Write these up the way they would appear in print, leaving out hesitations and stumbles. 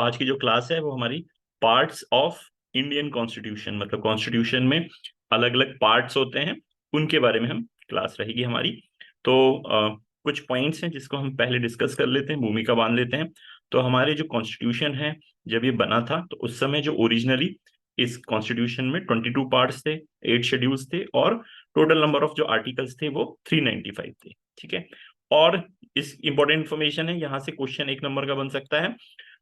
आज की जो क्लास है वो हमारी पार्ट्स ऑफ इंडियन कॉन्स्टिट्यूशन, मतलब कॉन्स्टिट्यूशन में अलग अलग पार्ट्स होते हैं, उनके बारे में हम क्लास रहेगी हमारी। तो कुछ पॉइंट्स हैं जिसको हम पहले डिस्कस कर लेते हैं, भूमिका बांध लेते हैं। तो हमारे जो कॉन्स्टिट्यूशन है जब ये बना था तो उस समय जो ओरिजिनली इस कॉन्स्टिट्यूशन में 22 पार्ट्स थे, 8 शेड्यूल्स थे और टोटल नंबर ऑफ जो आर्टिकल्स थे वो 395 थे। ठीक है। और इस इंपॉर्टेंट इन्फॉर्मेशन है, यहाँ से क्वेश्चन 1 नंबर का बन सकता है।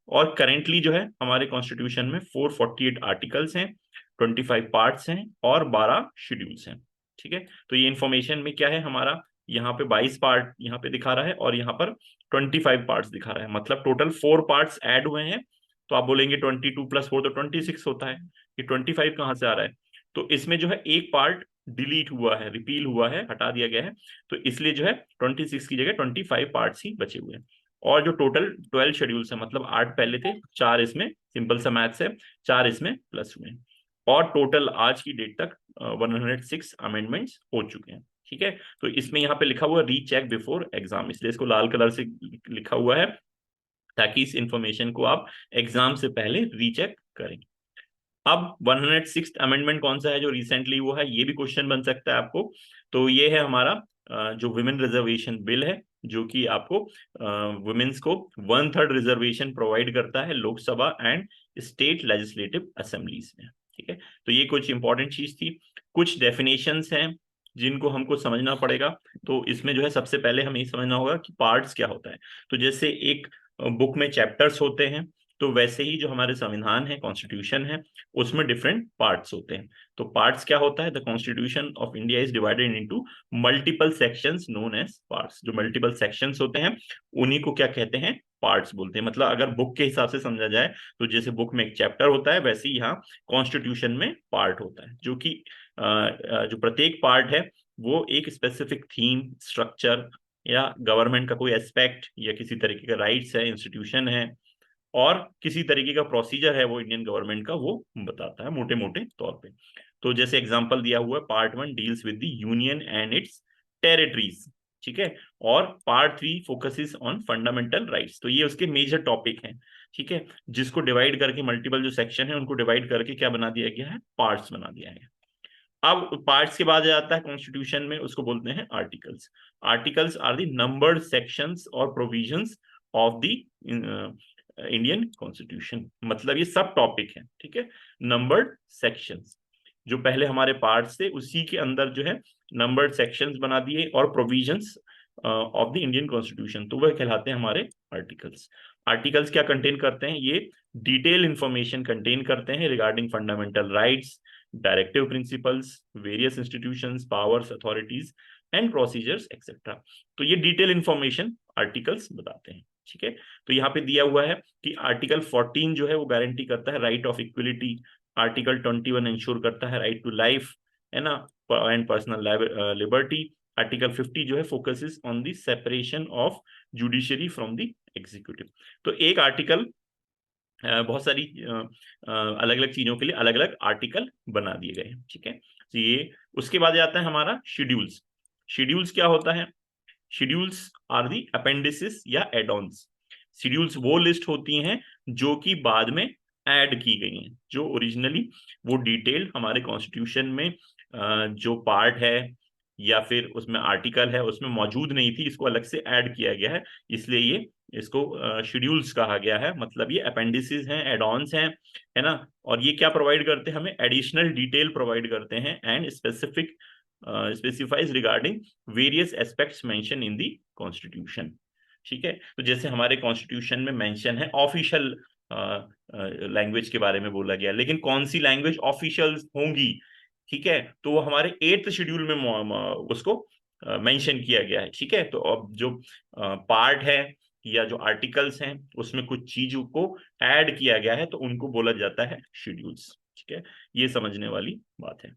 और करेंटली जो है हमारे कॉन्स्टिट्यूशन में 448 आर्टिकल्स हैं, 25 पार्ट्स हैं और 12 शेड्यूल्स हैं। ठीक है। तो ये इंफॉर्मेशन में क्या है, हमारा यहाँ पे 22 पार्ट यहाँ पे दिखा रहा है और यहाँ पर 25 पार्ट्स दिखा रहा है, मतलब टोटल 4 पार्ट्स ऐड हुए हैं। तो आप बोलेंगे 22 + 4 तो 26 होता है, ये 25 कहाँ से आ रहा है? तो इसमें जो है एक पार्ट डिलीट हुआ है, रिपील हुआ है, हटा दिया गया है। तो इसलिए जो है 26 की जगह 25 पार्ट्स ही बचे हुए हैं। और जो टोटल 12 शेड्यूल्स है, मतलब 8 पहले थे, 4 इसमें, सिंपल सा मैथ्स है, 4 इसमें प्लस हुए। और टोटल आज की डेट तक 106 अमेंडमेंट्स हो चुके हैं। ठीक है। तो इसमें यहाँ पे लिखा हुआ रीचेक बिफोर एग्जाम, इसलिए इसको लाल कलर से लिखा हुआ है ताकि इस इंफॉर्मेशन को आप एग्जाम से पहले रीचेक करें। अब 106th अमेंडमेंट कौन सा है जो रिसेंटली हुआ है, ये भी क्वेश्चन बन सकता है आपको। तो ये है हमारा जो वुमेन रिजर्वेशन बिल है, जो कि आपको वुमेन्स को 1/3 रिजर्वेशन प्रोवाइड करता है Lok Sabha and state legislative assemblies में। ठीक है। तो ये कुछ इंपॉर्टेंट चीज थी। कुछ डेफिनेशंस हैं जिनको हमको समझना पड़ेगा। तो इसमें जो है सबसे पहले हमें समझना होगा कि पार्ट्स क्या होता है। तो जैसे एक बुक में चैप्टर्स होते हैं, तो वैसे ही जो हमारे संविधान है, कॉन्स्टिट्यूशन है, उसमें डिफरेंट पार्ट्स होते हैं। तो पार्ट्स क्या होता है, the constitution of India is divided into multiple sections known as parts. जो मल्टीपल सेक्शंस होते हैं उन्हीं को क्या कहते हैं, पार्ट्स बोलते हैं। मतलब अगर बुक के हिसाब से समझा जाए तो जैसे बुक में एक चैप्टर होता है, वैसे ही यहाँ कॉन्स्टिट्यूशन में पार्ट होता है, जो कि जो प्रत्येक पार्ट है वो एक स्पेसिफिक थीम, स्ट्रक्चर या गवर्नमेंट का कोई एस्पेक्ट या किसी तरीके का राइट्स है, इंस्टीट्यूशन है और किसी तरीके का प्रोसीजर है वो इंडियन गवर्नमेंट का, वो बताता है मोटे मोटे तौर पे। तो जैसे एग्जांपल दिया हुआ है, part 1 deals with the union and it's territories. ठीक है। और part 3 focuses on fundamental rights. तो ये उसके मेजर टॉपिक हैं। ठीक है। जिसको डिवाइड करके मल्टीपल जो सेक्शन है उनको डिवाइड करके क्या बना दिया गया है, पार्ट्स बना दिया है। अब पार्ट्स के बाद जाता है कॉन्स्टिट्यूशन में, उसको बोलते हैं articles. Articles are the numbered sections और provisions of the Indian constitution, मतलब ये सब टॉपिक है। ठीक है। नंबर्ड सेक्शंस, जो पहले हमारे पार्ट्स थे उसी के अंदर जो है नंबर्ड सेक्शंस बना दिए और provisions of the Indian constitution, तो वह कहलाते हैं हमारे आर्टिकल्स। आर्टिकल्स क्या कंटेन करते हैं, ये डिटेल इंफॉर्मेशन कंटेन करते हैं regarding fundamental rights, directive principles, various institutions, powers, authorities and procedures etcetera. तो ये डिटेल इंफॉर्मेशन आर्टिकल्स बताते हैं। ठीक है। तो यहाँ पे दिया हुआ है कि आर्टिकल 14 जो है वो गारंटी करता है right of equality, article 21 ensure करता है राइट टू लाइफ, है ना, एंड पर्सनल लिबर्टी। आर्टिकल 50 जो है focuses on the separation of judiciary from the executive. तो एक आर्टिकल बहुत सारी अलग अलग चीजों के लिए अलग अलग आर्टिकल बना दिए गए हैं। ठीक है। तो ये उसके बाद आता है हमारा शेड्यूल्स। शेड्यूल्स क्या होता है, शेड्यूल्स आर दी अपेंडिसेस या एड-ऑन्स। शेड्यूल्स वो लिस्ट होती हैं जो कि बाद में ऐड की गई हैं, जो ओरिजिनली वो डिटेल हमारे कॉन्स्टिट्यूशन में जो पार्ट है या फिर उसमें आर्टिकल है उसमें मौजूद नहीं थी, इसको अलग से ऐड किया गया है, इसलिए ये इसको शेड्यूल्स कहा गया है। मतलब ये अपेंडिसेस हैं, एड-ऑन्स हैं, है ना। और ये क्या प्रोवाइड करते हैं, हमें एडिशनल डिटेल प्रोवाइड करते हैं and specific specifies regarding various aspects mention in the constitution. ठीक है। तो जैसे हमारे कॉन्स्टिट्यूशन में मेंशन है ऑफिशियल लैंग्वेज के बारे में बोला गया, लेकिन कौन सी लैंग्वेज ऑफिशियल होंगी, ठीक है, तो वो हमारे 8th शेड्यूल में उसको मेंशन किया गया है। ठीक है। तो अब जो पार्ट है या जो आर्टिकल्स हैं उसमें कुछ चीजों को ऐड किया गया है तो उनको बोला जाता है शेड्यूल्स। ठीक है। ये समझने वाली बात है।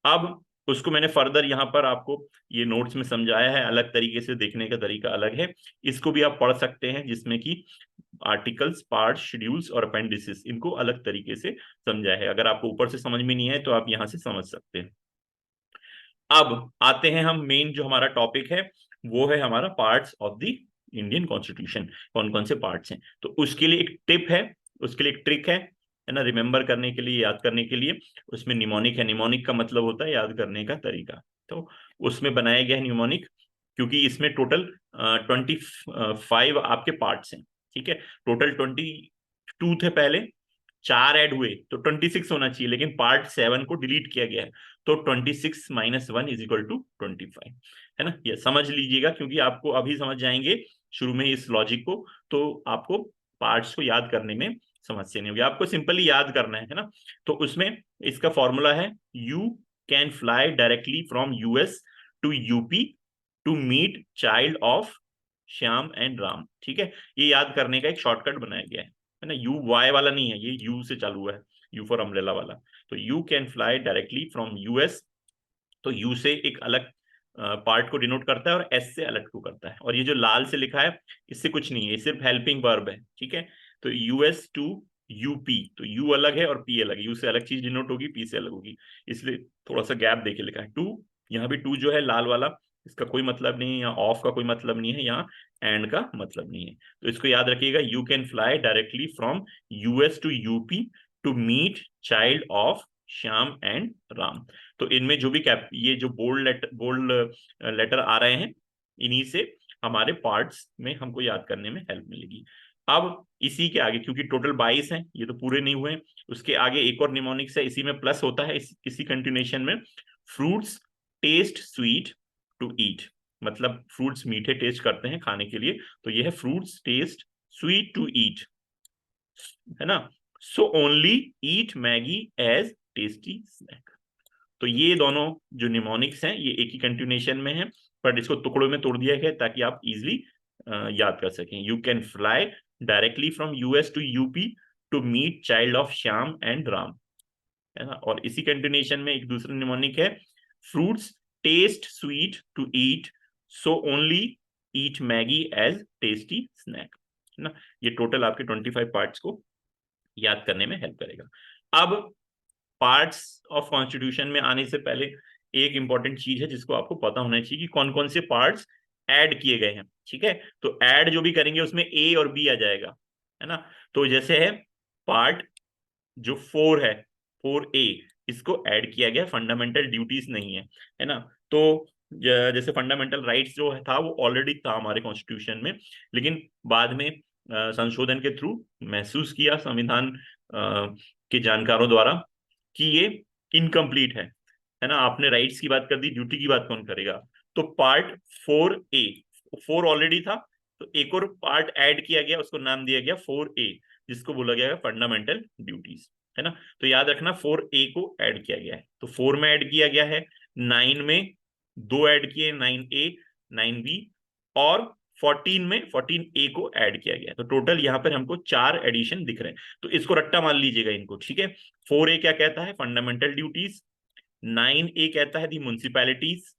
अब उसको मैंने फर्दर यहाँ पर आपको ये नोट्स में समझाया है, अलग तरीके से देखने का तरीका अलग है, इसको भी आप पढ़ सकते हैं, जिसमें कि आर्टिकल्स, पार्ट्स, शेड्यूल्स और अपेंडिसेस, इनको अलग तरीके से समझा है। अगर आपको ऊपर से समझ में नहीं है तो आप यहाँ से समझ सकते हैं। अब आते हैं हम मेन जो हमारा टॉपिक है, वो है हमारा parts of the Indian constitution. कौन कौन से पार्ट्स हैं, तो उसके लिए एक टिप है उसके लिए एक ट्रिक है ना, रिमेम्बर करने के लिए, याद करने के लिए। उसमें निमोनिक है, निमोनिक का मतलब होता है याद करने का तरीका। तो उसमें बनाया गया है निमोनिक, क्योंकि इसमें टोटल 25 आपके पार्ट्स हैं, ठीक है। टोटल 22 थे पहले, 4 ऐड हुए तो 26 होना चाहिए, लेकिन पार्ट 7 को डिलीट किया गया है, तो 26 माइनस 1 इज इक्वल टू 25, है ना। ये समझ लीजिएगा, क्योंकि आपको अभी समझ जाएंगे शुरू में इस लॉजिक को, तो आपको पार्ट्स को याद करने में समस्या नहीं होगी, आपको सिंपली याद करना है ना। तो उसमें इसका फॉर्मूला है, you can fly directly from US to UP to meet child of Shyam and Ram, ठीक है। ये याद करने का एक शॉर्टकट बनाया गया है ना। यू वाई वाला नहीं है, ये यू से चालू हुआ है, यू फॉर अम्ब्रेला वाला। तो you can fly directly from US, तो यू से एक अलग पार्ट को डिनोट करता है और एस से अलग को करता है, और ये जो लाल से लिखा है इससे कुछ नहीं है, ये सिर्फ हेल्पिंग वर्ब है, ठीक है। तो यूएस टू यूपी, तो यू अलग है और पी अलग है, यू से अलग चीज डिनोट होगी, पी से अलग होगी, इसलिए थोड़ा सा गैप देके लिखा है। टू, यहाँ भी टू जो है लाल वाला, इसका कोई मतलब नहीं है, यहाँ ऑफ का कोई मतलब नहीं है, यहाँ एंड का मतलब नहीं है। तो इसको याद रखिएगा, you can fly directly from US to UP to meet child of Shyam and Ram. तो इनमें जो भी कैप, ये जो बोल्ड लेटर आ रहे हैं, इन्हीं से हमारे पार्ट्स में हमको याद करने में हेल्प मिलेगी। अब इसी के आगे, क्योंकि टोटल 22 हैं, ये तो पूरे नहीं हुए, उसके आगे एक और निमोनिक्स है, इसी में प्लस होता है, इसी कंटिन्यूएशन में। Fruits taste sweet to eat, मतलब फ्रूट्स मीठे टेस्ट करते हैं खाने के लिए, तो ये है fruits taste sweet to eat, है ना। So only eat Maggi as tasty snack. तो ये दोनों जो निमोनिक्स हैं ये एक ही कंटिन्यूएशन में है, पर इसको टुकड़ों में तोड़ दिया गया ताकि आप इजिली याद कर सकें। You can fly directly from US to UP to meet child of Shyam and Ram, है ना। और इसी कंटिन्यूएशन में एक दूसरा निमोनिक है, fruits taste sweet to eat, so only eat Maggi as tasty snack, है ना। ये टोटल आपके 25 पार्ट्स को याद करने में हेल्प करेगा। अब पार्ट्स ऑफ कॉन्स्टिट्यूशन में आने से पहले एक इंपॉर्टेंट चीज है जिसको आपको पता होना चाहिए कि कौन कौन से पार्ट्स ऐड किए गए हैं, ठीक है। तो ऐड जो भी करेंगे उसमें ए और बी आ जाएगा, है ना। तो जैसे है पार्ट जो 4 है, 4A, इसको ऐड किया गया, फंडामेंटल ड्यूटीज नहीं है ना। तो जैसे फंडामेंटल राइट्स जो था वो ऑलरेडी था हमारे कॉन्स्टिट्यूशन में, लेकिन बाद में संशोधन के थ्रू महसूस किया संविधान के जानकारों द्वारा कि ये इनकम्प्लीट है ना। आपने राइट्स की बात कर दी, ड्यूटी की बात कौन करेगा। तो पार्ट 4A, 4 ऑलरेडी था, तो एक और पार्ट ऐड किया गया, उसको नाम दिया गया 4A, जिसको बोला गया फंडामेंटल ड्यूटीज, है ना। तो याद रखना 4A को ऐड किया गया है, तो 4 में ऐड किया गया है, 9 में 2 ऐड किए, 9A 9B, और 14 में 14A को ऐड किया गया है। तो टोटल यहाँ पर हमको 4 एडिशन दिख रहे हैं, तो इसको रट्टा मान लीजिएगा इनको, ठीक है। 4A क्या कहता है, फंडामेंटल ड्यूटीज, 9A कहता है दी म्युनिसिपैलिटीज,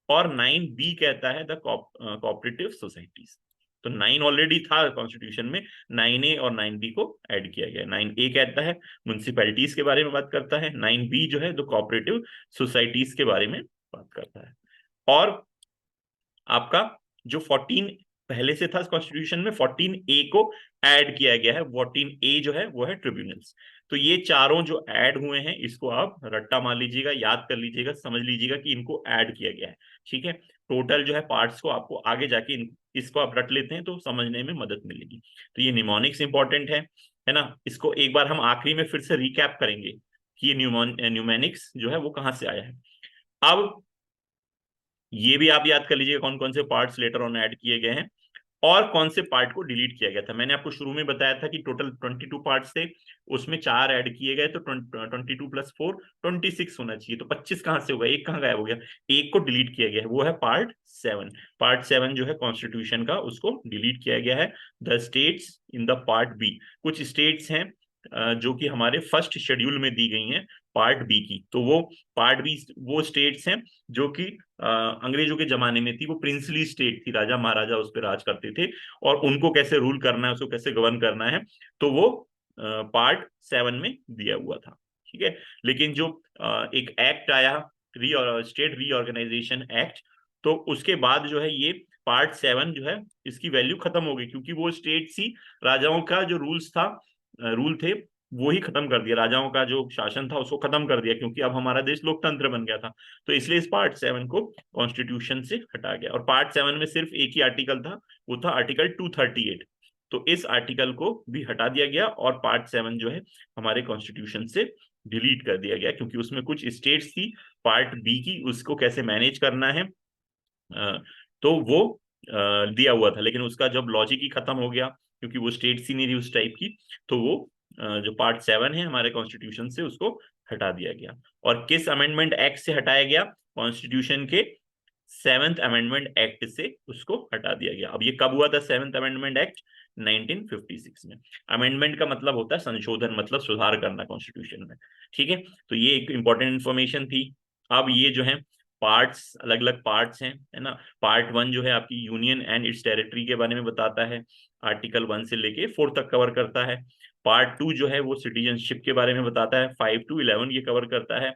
और 9B कहता है द कोऑपरेटिव सोसाइटीज। तो 9 ऑलरेडी था कॉन्स्टिट्यूशन में, 9A और 9B को ऐड किया गया। 9A कहता है म्युनिसिपैलिटीज के बारे में बात करता है, 9B जो है द कोऑपरेटिव सोसाइटीज के बारे में बात करता है। और आपका जो 14 पहले से था कॉन्स्टिट्यूशन में, 14A को ऐड किया गया है, 14A जो है वो है ट्रिब्यूनल्स। तो ये चारों जो ऐड हुए हैं इसको आप रट्टा मान लीजिएगा, याद कर लीजिएगा, समझ लीजिएगा कि इनको ऐड किया गया है, ठीक है। टोटल जो है पार्ट्स को आपको आगे जाके इसको आप रट लेते हैं तो समझने में मदद मिलेगी। तो ये निमोनिक्स इंपॉर्टेंट है ना। इसको एक बार हम आखिरी में फिर से रिकैप करेंगे कि ये न्यूमेनिक्स जो है वो कहाँ से आया है। अब ये भी आप याद कर लीजिए कौन कौन से पार्ट्स लेटर ऑन ऐड किए गए हैं और कौन से पार्ट को डिलीट किया गया था। मैंने आपको शुरू में बताया था कि टोटल 22 पार्ट्स थे, उसमें 4 ऐड किए गए, तो 22 प्लस 4 26 होना चाहिए। तो 25 कहां से होगा, एक कहां गायब हो गया, एक को डिलीट किया गया है, वो है पार्ट 7। पार्ट 7 जो है कॉन्स्टिट्यूशन का, उसको डिलीट किया गया है। The states in the part B, कुछ स्टेट्स हैं जो कि हमारे फर्स्ट शेड्यूल में दी गई हैं पार्ट बी की। तो वो पार्ट बी वो स्टेट्स हैं जो कि अंग्रेजों के जमाने में थी, वो प्रिंसली स्टेट थी, राजा महाराजा उस पर राज करते थे, और उनको कैसे रूल करना है, उसको कैसे गवर्न करना है, तो वो पार्ट 7 में दिया हुआ था, ठीक है। लेकिन जो एक एक्ट आया, स्टेट रीऑर्गेनाइजेशन एक्ट, तो उसके बाद जो है ये पार्ट 7 जो है इसकी वैल्यू खत्म हो गई, क्योंकि वो स्टेट सी राजाओं का जो रूल्स था रूल थे वो ही खत्म कर दिया, राजाओं का जो शासन था उसको खत्म कर दिया, क्योंकि अब हमारा देश लोकतंत्र बन गया था। तो इसलिए इस पार्ट 7 को कॉन्स्टिट्यूशन से हटा गया, और पार्ट 7 में सिर्फ एक ही आर्टिकल था, वो था आर्टिकल 238। तो इस आर्टिकल को भी हटा दिया गया और पार्ट 7 जो है हमारे कॉन्स्टिट्यूशन से डिलीट कर दिया गया, क्योंकि उसमें कुछ स्टेट्स थी पार्ट बी की, उसको कैसे मैनेज करना है तो वो दिया हुआ था, लेकिन उसका जब लॉजिक ही खत्म हो गया, क्योंकि वो स्टेट्स ही नहीं रही उस टाइप की, तो वो जो पार्ट 7 है हमारे कॉन्स्टिट्यूशन से उसको हटा दिया गया। और किस अमेंडमेंट एक्ट से हटाया गया? कॉन्स्टिट्यूशन के 7th अमेंडमेंट एक्ट से उसको हटा दिया गया। अब ये कब हुआ था 7th अमेंडमेंट एक्ट? 1956 में। अमेंडमेंट का मतलब होता है संशोधन, मतलब सुधार करना कॉन्स्टिट्यूशन में। ठीक है, तो ये एक इंपॉर्टेंट इंफॉर्मेशन थी। अब ये जो है पार्ट्स, अलग अलग पार्ट्स हैं, है ना। पार्ट 1 जो है आपकी यूनियन एंड इट्स टेरिटरी के बारे में बताता है, आर्टिकल 1 से लेके 4 तक कवर करता है। पार्ट 2 जो है वो सिटीजनशिप के बारे में बताता है, 5 to 11 ये कवर करता है।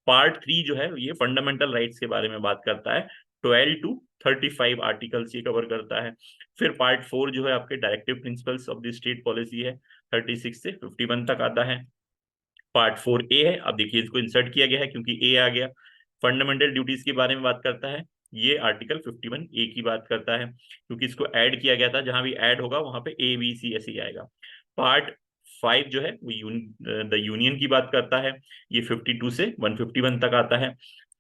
पार्ट 3 जो है ये फंडामेंटल राइट्स के बारे में बात करता है, 12 to 35 आर्टिकल्स ये कवर करता है। फिर पार्ट 4 जो है आपके directive principles of the state policy है, 36 से 51 तक आता है। पार्ट 4A है, अब देखिए इसको इंसर्ट किया गया है क्योंकि ए आ गया। फंडामेंटल ड्यूटीज के बारे में बात करता है, ये आर्टिकल 51A की बात करता है, क्योंकि इसको ऐड किया गया था, जहां भी ऐड होगा वहां पे ABC ऐसे ही आएगा। पार्ट 5 जो है वो द यूनियन की बात करता है, ये 52 से 151 तक आता है।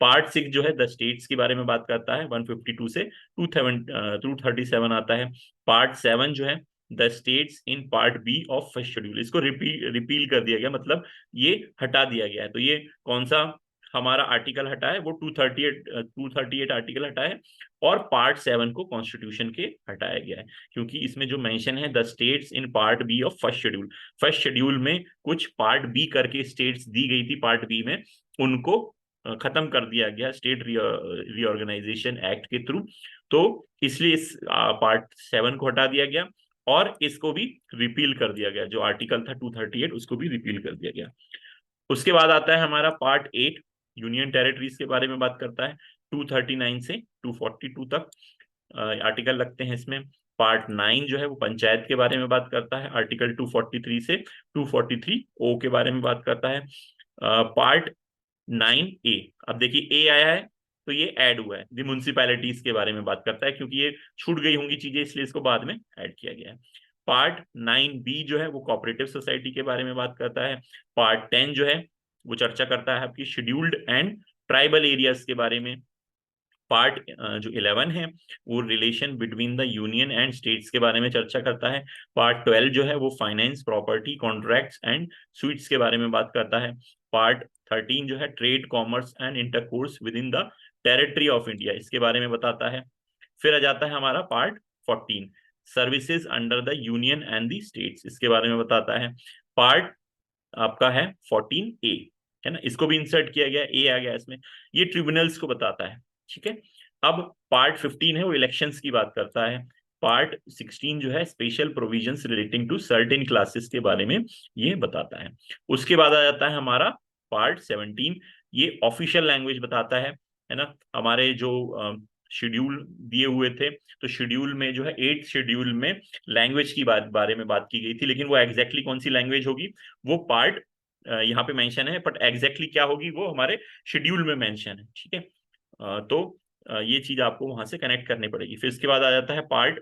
पार्ट 6 जो है द स्टेट्स के बारे में बात करता है, 152 से 237 आता है। पार्ट 7 जो है the states in part B of first schedule, इसको रिपील कर दिया गया, मतलब ये हटा दिया गया है। तो ये कौन सा हमारा आर्टिकल हटा है? वो 238 आर्टिकल हटा है, और पार्ट 7 को कॉन्स्टिट्यूशन के हटाया गया है, क्योंकि इसमें जो मेंशन है the states in part B of first schedule, first schedule में कुछ पार्ट बी करके स्टेट्स दी गई थी पार्ट बी में, उनको खत्म कर दिया गया स्टेट रीऑर्गेनाइजेशन एक्ट के थ्रू। तो इसलिए इस पार्ट 7 को हटा दिया गया, और इसको भी रिपील कर दिया गया, जो आर्टिकल था 238 उसको भी रिपील कर दिया गया। उसके बाद आता है हमारा पार्ट 8, यूनियन टेरिटरीज के बारे में बात करता है, 239 से 242 तक आर्टिकल लगते हैं इसमें। पार्ट 9 जो है वो पंचायत के बारे में बात करता है, आर्टिकल 243 से 243 के बारे में बात करता है। पार्ट 9A, अब देखिए ए आया है तो ये ऐड हुआ है, दी म्युनिसिपैलिटीज के बारे में बात करता है, क्योंकि ये छूट गई होंगी चीजें इसलिए इसको बाद में ऐड किया गया है। पार्ट 9B जो है वो कोऑपरेटिव सोसाइटी के बारे में बात करता है। पार्ट 10 जो है वो चर्चा करता है आपकी शेड्यूल्ड एंड ट्राइबल एरियाज के बारे में। पार्ट जो 11 है वो relation between the union and states के बारे में चर्चा करता है। पार्ट 12 जो है वो finance, property, contracts and sweets के बारे में बात करता है। पार्ट 13 जो है trade, commerce and intercourse with in the territory of India, इसके बारे में बताता है। फिर आ जाता है हमारा part 14, services under the union and the states, इसके बारे में बताता है। पार्ट आपका है 14A, है ना, इसको भी इंसर्ट किया गया, ए आ गया इसमें, ये ट्रिब्यूनल्स को बताता है। ठीक है, अब पार्ट 15 है वो इलेक्शंस की बात करता है। पार्ट 16 जो है special provisions relating to certain classes के बारे में ये बताता है। उसके बाद आ जाता है हमारा पार्ट 17, ये ऑफिशियल लैंग्वेज बताता है ना। हमारे जो शेड्यूल दिए हुए थे, तो शेड्यूल में जो है 8th शेड्यूल में लैंग्वेज की बारे में बात की गई थी, लेकिन वो एग्जैक्टली कौन सी लैंग्वेज होगी वो पार्ट यहाँ पे मेंशन है, बट एग्जैक्टली क्या होगी वो हमारे शेड्यूल में मेंशन है। ठीक है, तो ये चीज आपको वहां से कनेक्ट करनी पड़ेगी। फिर इसके बाद आ जाता है पार्ट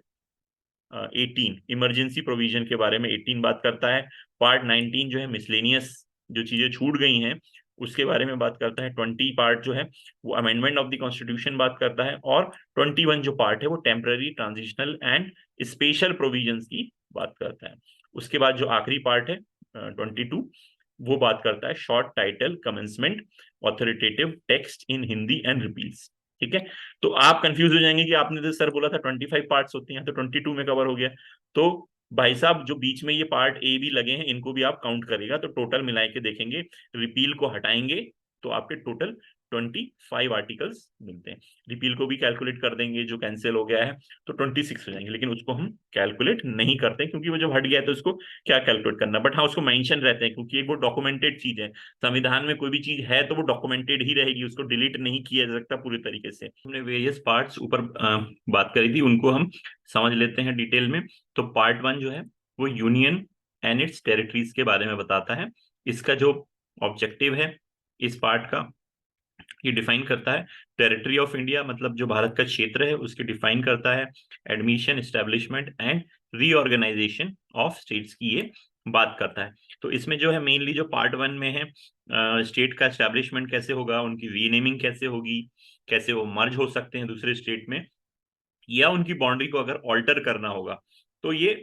18, इमरजेंसी प्रोविजन के बारे में 18 बात करता है। पार्ट 19 जो है मिसलेनियस, जो चीजें छूट गई हैं उसके बारे में बात करता है। 20 पार्ट जो है वो अमेंडमेंट ऑफ द कॉन्स्टिट्यूशन बात करता है, और 21 जो पार्ट है वो temporary, transitional and special provisions की बात करता है। उसके बाद जो आखिरी पार्ट है 22, वो बात करता है short title, commencement, authoritative text in Hindi and repeals. ठीक है, तो आप कंफ्यूज हो जाएंगे कि आपने तो सर बोला था 25 पार्ट्स होती हैं, तो 22 में कवर हो गया। तो भाई साहब जो बीच में ये पार्ट ए भी लगे हैं इनको भी आप काउंट करेगा, तो टोटल मिला के देखेंगे, रिपील को हटाएंगे तो आपके टोटल 25 आर्टिकल्स मिलते हैं। रिपील को भी कैलकुलेट कर देंगे, जो कैंसिल हो गया है तो 26 हो जाएंगे, लेकिन उसको हम कैलकुलेट नहीं करते क्योंकि वो जब हट गया है तो उसको क्या कैलकुलेट करना। बट हाँ उसको मेंशन रहते हैं, क्योंकि एक वो डॉक्यूमेंटेड चीज है, संविधान में कोई भी चीज है तो वो डॉक्यूमेंटेड ही रहेगी, उसको डिलीट नहीं किया जा सकता पूरी तरीके से। हमने वेरियस पार्ट्स ऊपर बात करी थी, उनको हम समझ लेते हैं डिटेल में। तो पार्ट 1 जो है वो यूनियन एंड इट्स टेरिटरीज के बारे में बताता है। इसका जो ऑब्जेक्टिव है इस पार्ट का, ये डिफाइन करता है टेरिटरी ऑफ इंडिया, मतलब जो भारत का क्षेत्र है उसकी डिफाइन करता है। Admission, establishment and reorganisation of states की ये बात करता है। तो इसमें जो है मेनली जो पार्ट 1 में है, स्टेट का एस्टेब्लिशमेंट कैसे होगा, उनकी रीनेमिंग कैसे होगी, कैसे वो मर्ज हो सकते हैं दूसरे स्टेट में, या उनकी बाउंड्री को अगर ऑल्टर करना होगा, तो ये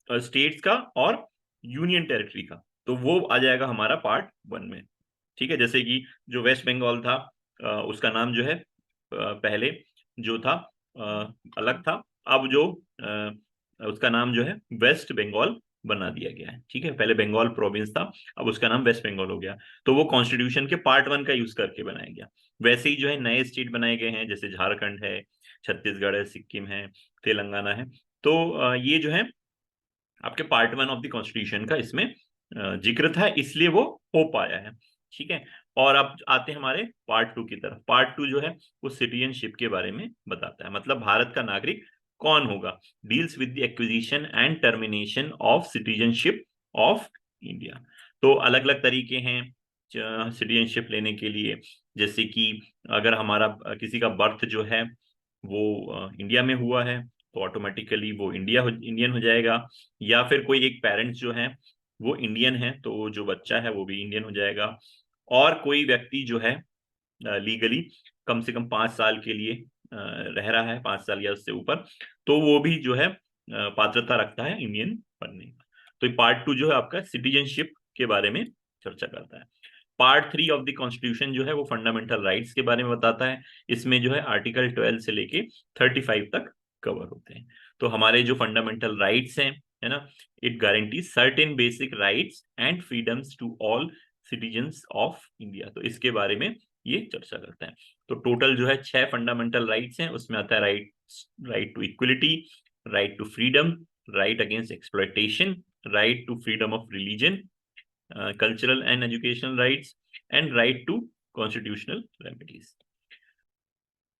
स्टेट्स का और यूनियन टेरिटरी का, तो वो आ जाएगा हमारा पार्ट 1 में। ठीक है, जैसे कि जो वेस्ट बंगाल था, उसका नाम जो है पहले जो था अलग था, अब जो उसका नाम जो है वेस्ट बंगाल बना दिया गया है। ठीक है, पहले बंगाल प्रोविंस था, अब उसका नाम वेस्ट बंगाल हो गया, तो वो कॉन्स्टिट्यूशन के पार्ट 1 का यूज करके बनाया गया। वैसे ही जो है नए स्टेट बनाए गए हैं, जैसे झारखंड है, छत्तीसगढ़ है, सिक्किम है, तेलंगाना है। तो ये जो है आपके पार्ट 1 ऑफ द कॉन्स्टिट्यूशन का इसमें जिक्र था, इसलिए वो हो पाया है। ठीक है, और अब आते हैं हमारे पार्ट 2 की तरफ। पार्ट 2 जो है वो सिटीजनशिप के बारे में बताता है, मतलब भारत का नागरिक कौन होगा। Deals with the acquisition and termination of citizenship of India. तो अलग अलग तरीके हैं सिटीजनशिप लेने के लिए, जैसे कि अगर हमारा किसी का बर्थ जो है वो इंडिया में हुआ है, तो ऑटोमेटिकली वो इंडियन हो जाएगा, या फिर कोई एक पेरेंट्स जो है वो इंडियन है, तो जो बच्चा है वो भी इंडियन हो जाएगा। और कोई व्यक्ति जो है लीगली कम से कम 5 साल के लिए रह रहा है, 5 साल या उससे ऊपर, तो वो भी जो है पात्रता रखता है इंडियन बनने का। तो पार्ट 2 जो है आपका सिटीजनशिप के बारे में चर्चा करता है। पार्ट 3 ऑफ द कॉन्स्टिट्यूशन जो है वो फंडामेंटल राइट्स के बारे में बताता है। इसमें जो है आर्टिकल 12 से लेके 35 तक कवर होते हैं। तो हमारे जो फंडामेंटल राइट्स हैं, है ना, it guarantees certain basic rights and freedoms to all citizens of India. तो इसके बारे में ये चर्चा करता है। तो टोटल जो है 6 फंडामेंटल राइट्स हैं, उसमें आता है right to equality, right to freedom, right against exploitation, right to freedom of religion, cultural and educational rights and right to constitutional remedies.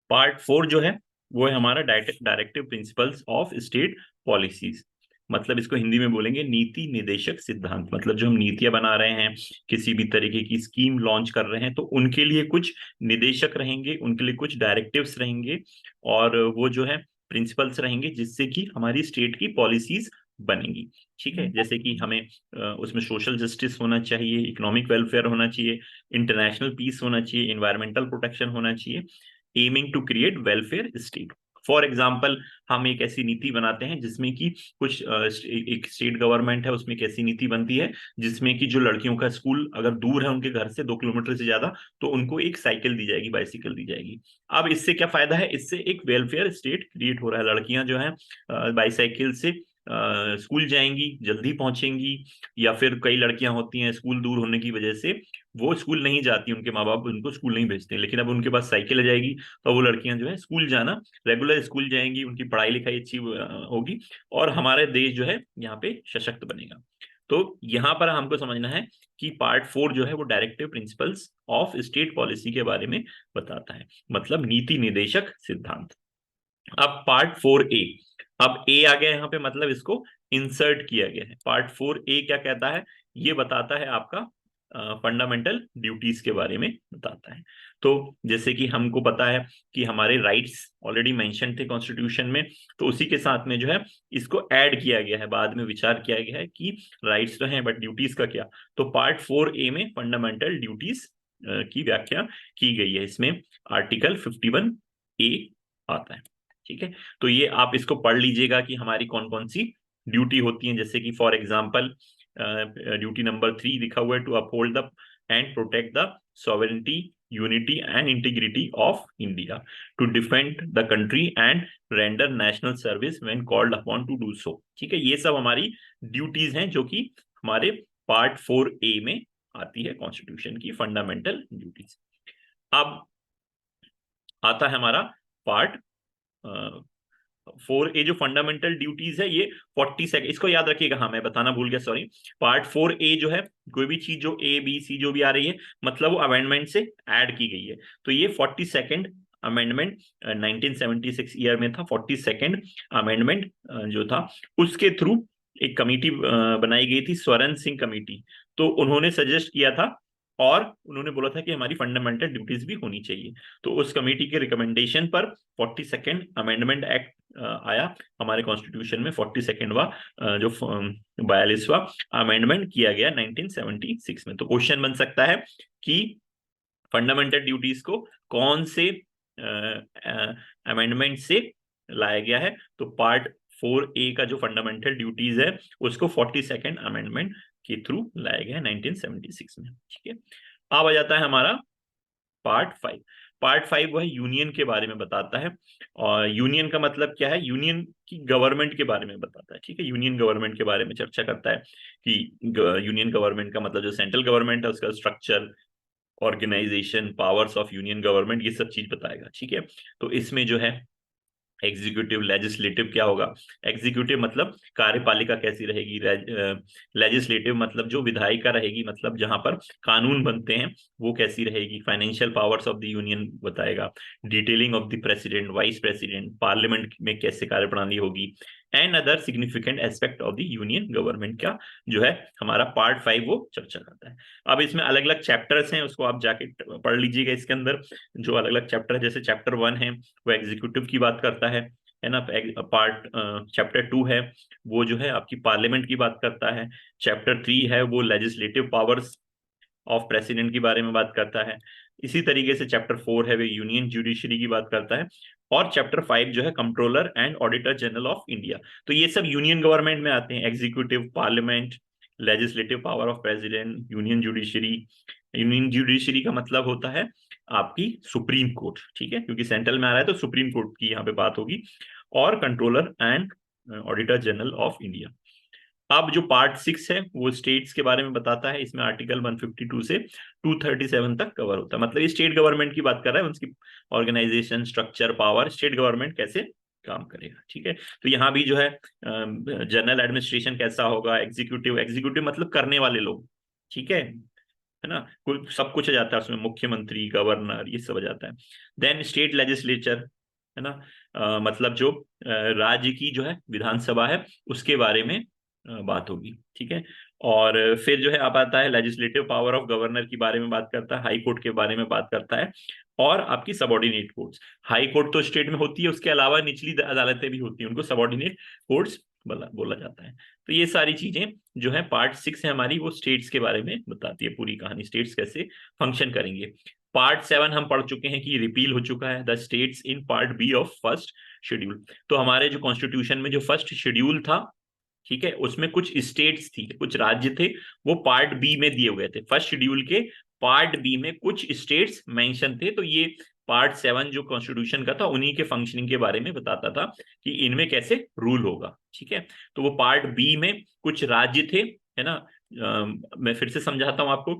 Part 4 जो है वो है हमारा directive principles of state policies, मतलब इसको हिंदी में बोलेंगे नीति निदेशक सिद्धांत। मतलब जो हम नीतियां बना रहे हैं, किसी भी तरीके की स्कीम लॉन्च कर रहे हैं, तो उनके लिए कुछ निदेशक रहेंगे, उनके लिए कुछ डायरेक्टिव्स रहेंगे, और वो जो है प्रिंसिपल्स रहेंगे, जिससे कि हमारी स्टेट की पॉलिसीज बनेंगी। ठीक है, जैसे कि हमें उसमें सोशल जस्टिस होना चाहिए, इकोनॉमिक वेलफेयर होना चाहिए, इंटरनेशनल पीस होना चाहिए, इन्वायरमेंटल प्रोटेक्शन होना चाहिए, aiming to create welfare state. For example, हम एक ऐसी नीति बनाते हैं जिसमें कि कुछ एक स्टेट गवर्नमेंट है, उसमें एक ऐसी नीति बनती है जिसमें कि जो लड़कियों का स्कूल अगर दूर है उनके घर से 2 किलोमीटर से ज्यादा, तो उनको एक साइकिल दी जाएगी, बाइसिकल दी जाएगी। अब इससे क्या फायदा है, इससे एक वेलफेयर स्टेट क्रिएट हो रहा है। लड़कियां जो है बाईसाइकिल से स्कूल जाएंगी, जल्दी पहुंचेंगी, या फिर कई लड़कियां होती हैं स्कूल दूर होने की वजह से वो स्कूल नहीं जाती, उनके माँ बाप उनको स्कूल नहीं भेजते, लेकिन अब उनके पास साइकिल आ जाएगी, तो वो लड़कियां जो है स्कूल जाना, रेगुलर स्कूल जाएंगी, उनकी पढ़ाई लिखाई अच्छी होगी, और हमारे देश जो है यहाँ पे सशक्त बनेगा। तो यहाँ पर हमको समझना है कि पार्ट 4 जो है वो directive principles of state policy के बारे में बताता है, मतलब नीति निदेशक सिद्धांत। अब पार्ट 4A, अब ए आ गया यहाँ पे, मतलब इसको इंसर्ट किया गया है। पार्ट 4A क्या कहता है, ये बताता है आपका फंडामेंटल ड्यूटीज के बारे में बताता है। तो जैसे कि हमको पता है कि हमारे राइट्स ऑलरेडी मेंशन थे कॉन्स्टिट्यूशन में, तो उसी के साथ में जो है इसको ऐड किया गया है, बाद में विचार किया गया है कि राइट्स तो हैं बट ड्यूटीज का क्या। तो पार्ट 4A में फंडामेंटल ड्यूटीज की व्याख्या की गई है। इसमें आर्टिकल 51A आता है। ठीक है, तो ये आप इसको पढ़ लीजिएगा कि हमारी कौन कौन सी ड्यूटी होती है। जैसे कि फॉर एग्जांपल ड्यूटी नंबर 3 लिखा हुआ है, to uphold the and protect the sovereignty, unity and integrity of India, to defend the country and render national service when called upon to do so. ठीक है, ये सब हमारी ड्यूटीज हैं जो कि हमारे पार्ट 4A में आती है, कॉन्स्टिट्यूशन की फंडामेंटल ड्यूटीज। अब आता है हमारा पार्ट 4A, जो फंडामेंटल ड्यूटीज है ये 42, इसको याद रखिएगा, हाँ मैं बताना भूल गया, सॉरी। पार्ट 4A जो है, कोई भी चीज जो A B C जो भी आ रही है, मतलब वो अमेंडमेंट से ऐड की गई है। तो ये 42nd अमेंडमेंट 1976 ईयर में था, 42nd अमेंडमेंट जो था उसके थ्रू एक कमेटी बनाई गई थी, स्वरण सिंह कमेटी। तो उन्होंने सजेस्ट किया था और उन्होंने बोला था कि हमारी फंडामेंटल ड्यूटीज भी होनी चाहिए। तो उस कमेटी के रिकमेंडेशन पर 42nd अमेंडमेंट एक्ट आया हमारे कॉन्स्टिट्यूशन में। 42वां जो 42वां अमेंडमेंट किया गया 1976 में। तो क्वेश्चन बन सकता है कि फंडामेंटल ड्यूटीज को कौन से अमेंडमेंट से लाया गया है? तो पार्ट 4A का जो फंडामेंटल ड्यूटीज है उसको 42nd अमेंडमेंट के थ्रू लाया गया है 1976 में। ठीक है, अब आ जाता है हमारा पार्ट 5। पार्ट 5 वह यूनियन के बारे में बताता है। और यूनियन का मतलब क्या है? यूनियन की गवर्नमेंट के बारे में बताता है। ठीक है, यूनियन गवर्नमेंट के बारे में चर्चा करता है कि यूनियन गवर्नमेंट का मतलब जो सेंट्रल गवर्नमेंट है उसका structure, organisation, powers of union government, ये सब चीज बताएगा। ठीक है, तो इसमें जो है एग्जीक्यूटिव, लेजिस्लेटिव क्या होगा? एग्जीक्यूटिव मतलब कार्यपालिका कैसी रहेगी, लेजिस्लेटिव मतलब जो विधायिका रहेगी, मतलब जहां पर कानून बनते हैं वो कैसी रहेगी, financial powers of the union बताएगा, detailing of the president, vice president, parliament में कैसे कार्यप्रणाली होगी, and other significant aspect of the union government का जो है हमारा पार्ट 5 वो चर्चा करता है। अब इसमें अलग अलग चैप्टर्स हैं, उसको आप जाके पढ़ लीजिएगा। इसके अंदर जो अलग अलग चैप्टर है, जैसे चैप्टर 1 है वो एग्जीक्यूटिव की बात करता है ना। पार्ट चैप्टर 2 है वो जो है आपकी पार्लियामेंट की बात करता है। चैप्टर 3 है वो लेजिस्लेटिव पावर्स ऑफ प्रेसिडेंट के बारे में बात करता है। इसी तरीके से चैप्टर 4 है वो यूनियन जुडिशरी की बात करता है। और चैप्टर 5 जो है controller and auditor general of India. तो ये सब यूनियन गवर्नमेंट में आते हैं, executive, parliament, legislative power of president, union judiciary. Union judiciary का मतलब होता है आपकी सुप्रीम कोर्ट। ठीक है, क्योंकि सेंट्रल में आ रहा है तो सुप्रीम कोर्ट की यहाँ पे बात होगी। और controller and auditor general of India. अब जो पार्ट 6 है वो स्टेट्स के बारे में बताता है। इसमें आर्टिकल 152 से 237 तक कवर होता है। मतलब ये स्टेट गवर्नमेंट की बात कर रहा है, उसकी organisation, structure, power, state government कैसे काम करेगा। ठीक है, तो यहाँ भी जो है जनरल एडमिनिस्ट्रेशन कैसा होगा, एग्जीक्यूटिव, एग्जीक्यूटिव मतलब करने वाले लोग। ठीक है ना, कुछ सब कुछ आ जाता है उसमें, मुख्यमंत्री, गवर्नर, ये सब आ जाता है। देन स्टेट लेजिस्लेचर, है ना, मतलब जो राज्य की जो है विधानसभा है उसके बारे में बात होगी। ठीक है, और फिर जो है आप आता है लेजिस्लेटिव पावर ऑफ गवर्नर के बारे में बात करता है, हाई कोर्ट के बारे में बात करता है, और आपकी सबऑर्डिनेट कोर्ट्स। हाई कोर्ट तो स्टेट में होती है, उसके अलावा निचली अदालतें भी होती हैं, उनको सबऑर्डिनेट कोर्ट्स बोला जाता है। तो ये सारी चीजें जो है पार्ट 6 है हमारी, वो स्टेट्स के बारे में बताती है पूरी कहानी, स्टेट्स कैसे फंक्शन करेंगे। पार्ट 7 हम पढ़ चुके हैं कि रिपील हो चुका है, the states in part B of first schedule. तो हमारे जो कॉन्स्टिट्यूशन में जो फर्स्ट शेड्यूल था, ठीक है, उसमें कुछ स्टेट्स थी, कुछ राज्य थे, वो पार्ट बी में दिए हुए थे। फर्स्ट शेड्यूल के पार्ट बी में कुछ स्टेट्स मेंशन थे। तो ये पार्ट 7 जो कॉन्स्टिट्यूशन का था उन्हीं के फंक्शनिंग के बारे में बताता था कि इनमें कैसे रूल होगा। ठीक है, तो वो पार्ट बी में कुछ राज्य थे, है ना। मैं फिर से समझाता हूं आपको।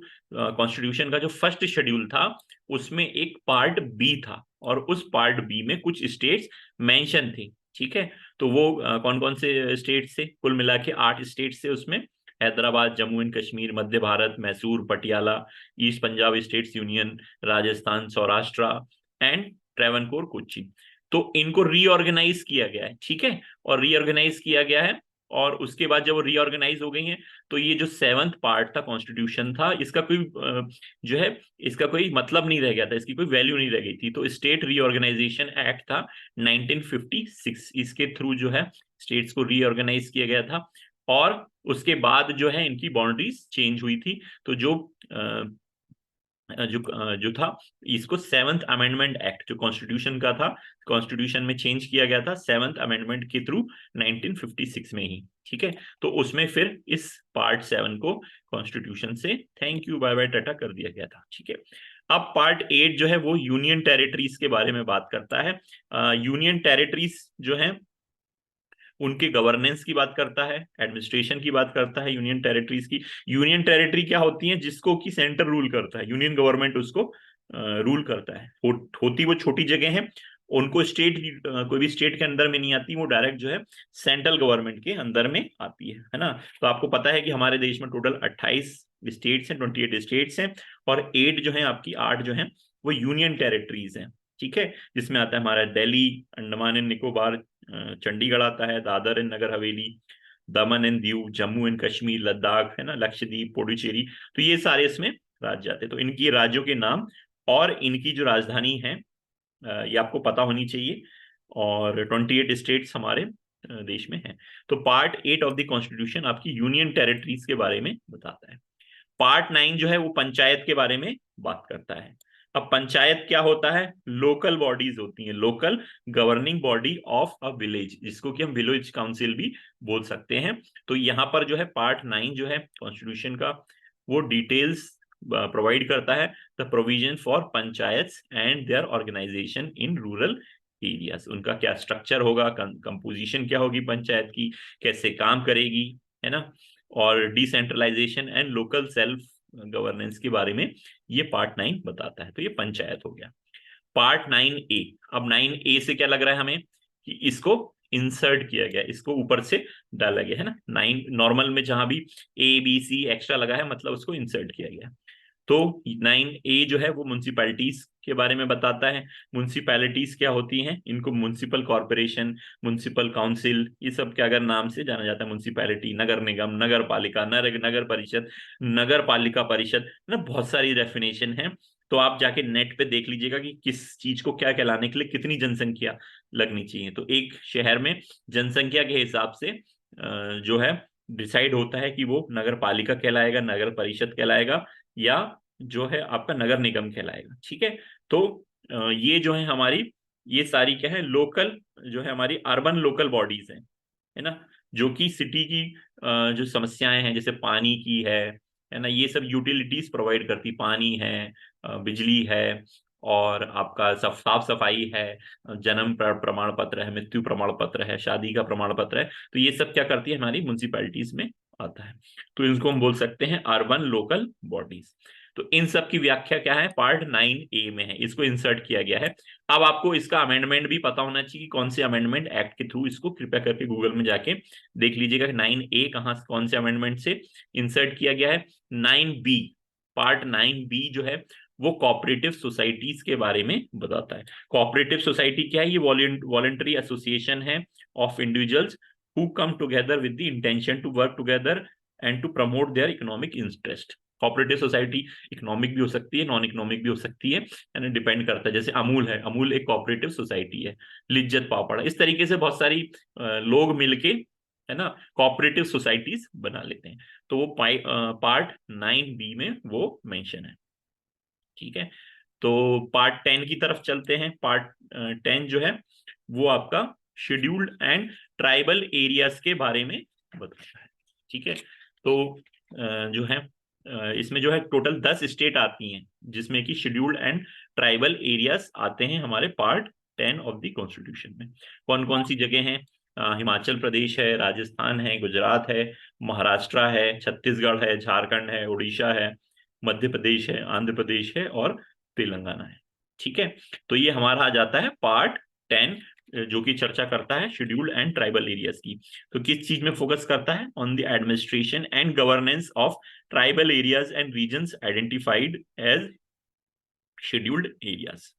कॉन्स्टिट्यूशन का जो फर्स्ट शेड्यूल था उसमें एक पार्ट बी था, और उस पार्ट बी में कुछ स्टेट्स मेंशन थे। ठीक है, तो वो कौन कौन से स्टेट से? कुल मिला के 8 स्टेट से उसमें। Hyderabad, Jammu and Kashmir, Madhya Bharat, Mysore, Patiala, east Punjab states union, Rajasthan, Saurashtra and Travancore, Kochi. तो इनको रीऑर्गेनाइज किया गया है। ठीक है, और रीऑर्गेनाइज किया गया है, और उसके बाद जब वो रीऑर्गेनाइज हो गई हैं तो ये जो 7th पार्ट था कॉन्स्टिट्यूशन था, इसका कोई जो है इसका कोई मतलब नहीं रह गया था, इसकी कोई वैल्यू नहीं रह गई थी। तो स्टेट रीऑर्गेनाइजेशन एक्ट था 1956, इसके थ्रू जो है स्टेट्स को रीऑर्गेनाइज किया गया था। और उसके बाद जो है इनकी बाउंड्रीज चेंज हुई थी। तो जो था इसको 7th अमेंडमेंट एक्ट जो कॉन्स्टिट्यूशन का था, कॉन्स्टिट्यूशन में चेंज किया गया था 7th अमेंडमेंट के थ्रू 1956 में ही। ठीक है, तो उसमें फिर इस पार्ट 7 को कॉन्स्टिट्यूशन से thank you bye bye tata कर दिया गया था। ठीक है, अब पार्ट 8 जो है वो यूनियन टेरिटरीज के बारे में बात करता है। यूनियन टेरिटरीज जो है उनके गवर्नेंस की बात करता है, एडमिनिस्ट्रेशन की बात करता है यूनियन टेरिटरीज की। यूनियन टेरिटरी क्या होती है? जिसको कि सेंटर रूल करता है, यूनियन गवर्नमेंट उसको रूल करता है। होती वो छोटी जगह है, उनको स्टेट कोई भी स्टेट के अंदर में नहीं आती, वो डायरेक्ट जो है सेंट्रल गवर्नमेंट के अंदर में आती है ना। तो आपको पता है कि हमारे देश में टोटल 28 स्टेट्स हैं, 28 स्टेट्स हैं, और 8 जो है आपकी 8 जो है वो यूनियन टेरिटरीज हैं। ठीक है, जिसमें आता है हमारा दिल्ली, अंडमान एंड निकोबार, चंडीगढ़ आता है, Dadar and Nagar Haveli, Daman and Diu, Jammu and Kashmir, Ladakh, है ना, लक्षद्वीप, पुडुचेरी। तो ये सारे इसमें राज्य आते हैं। तो इनकी राज्यों के नाम और इनकी जो राजधानी है ये आपको पता होनी चाहिए। और 28 स्टेट्स हमारे देश में हैं। तो पार्ट 8 ऑफ द कॉन्स्टिट्यूशन आपकी यूनियन टेरिटरीज के बारे में बताता है। पार्ट 9 जो है वो पंचायत के बारे में बात करता है। अब पंचायत क्या होता है? लोकल बॉडीज होती हैं, local governing body of a village, जिसको कि हम विलेज काउंसिल भी बोल सकते हैं। तो यहाँ पर जो है पार्ट 9 जो है कॉन्स्टिट्यूशन का, वो डिटेल्स प्रोवाइड करता है the provision for panchayats and their organisation in rural areas. उनका क्या स्ट्रक्चर होगा, कंपोजिशन क्या होगी पंचायत की, कैसे काम करेगी, है ना, और decentralisation and local self governance के बारे में ये पार्ट 9 बताता है। तो ये पंचायत हो गया। Part 9A। अब 9A से क्या लग रहा है हमें कि इसको इंसर्ट किया गया, इसको ऊपर से डाला गया, है ना। 9 नॉर्मल में जहां भी ABC एक्स्ट्रा लगा है मतलब उसको इंसर्ट किया गया। तो 9A जो है वो म्युनिसिपैलिटीज के बारे में बताता है। म्युनिसिपैलिटीज क्या होती हैं? इनको म्युनिसिपल कॉर्पोरेशन, म्युनिसिपल काउंसिल, ये सब क्या अगर नाम से जाना जाता है। म्युनिसिपैलिटी, नगर निगम, नगर पालिका, नगर परिषद, नगर पालिका परिषद ना, बहुत सारी डेफिनेशन है। तो आप जाके नेट पे देख लीजिएगा कि किस चीज को क्या कहलाने के लिए कितनी जनसंख्या लगनी चाहिए। तो एक शहर में जनसंख्या के हिसाब से जो है डिसाइड होता है कि वो नगर पालिका कहलाएगा, नगर परिषद कहलाएगा, या जो है आपका नगर निगम कहलाएगा। ठीक है। तो ये जो है हमारी, ये सारी क्या है, लोकल जो है हमारी अर्बन लोकल बॉडीज हैं, है ना, जो कि सिटी की जो समस्याएं हैं, जैसे पानी की है ना, ये सब यूटिलिटीज प्रोवाइड करती, पानी है, बिजली है, और आपका साफ सफाई है, जन्म प्रमाण पत्र है, मृत्यु प्रमाण पत्र है, शादी का प्रमाण पत्र है। तो ये सब क्या करती है हमारी म्युनिसिपैलिटीज में आता है। तो इनको हम बोल सकते हैं अर्बन लोकल बॉडीज। तो इन सब की व्याख्या क्या है, पार्ट 9A में है, इसको इंसर्ट किया गया है। अब आपको इसका अमेंडमेंट भी पता होना चाहिए कि कौन से अमेंडमेंट एक्ट के थ्रू, इसको कृपया करके गूगल में जाके देख लीजिएगा कि 9A कहाँ, कौन से अमेंडमेंट से इंसर्ट किया गया है। 9B, पार्ट 9B जो है वो कोऑपरेटिव सोसाइटीज के बारे में बताता है। कोऑपरेटिव सोसाइटी क्या है? ये वॉलंटरी एसोसिएशन है of individuals who come together with the intention to work together and to promote their economic interest। Cooperative society economic भी हो सकती है, नॉन इकोनॉमिक भी हो सकती है, यानी डिपेंड करता है। जैसे अमूल है, अमूल एक कोऑपरेटिव सोसाइटी है, लिज्जत पापड़, इस तरीके से बहुत सारी लोग मिलके, है ना, कोऑपरेटिव सोसाइटीज बना लेते हैं। तो वो पार्ट 9B में वो मेंशन है। ठीक है। तो पार्ट 10 की तरफ चलते हैं। पार्ट 10 जो है वो आपका शेड्यूल्ड एंड ट्राइबल एरियाज के बारे में बताता है। ठीक है। तो जो है इसमें जो है टोटल 10 स्टेट आती हैं, जिसमें कि शेड्यूल्ड एंड ट्राइबल एरियाज आते हैं हमारे पार्ट 10 ऑफ द कॉन्स्टिट्यूशन में। कौन कौन सी जगह हैं? हिमाचल प्रदेश है, राजस्थान है, गुजरात है, महाराष्ट्र है, छत्तीसगढ़ है, झारखंड है, उड़ीसा है, मध्य प्रदेश है, आंध्र प्रदेश है, और तेलंगाना है। ठीक है। तो ये हमारा आ जाता है पार्ट 10, जो कि चर्चा करता है शेड्यूल्ड एंड ट्राइबल एरियाज की। तो किस चीज में फोकस करता है? On the administration and governance of tribal areas and regions identified as scheduled areas.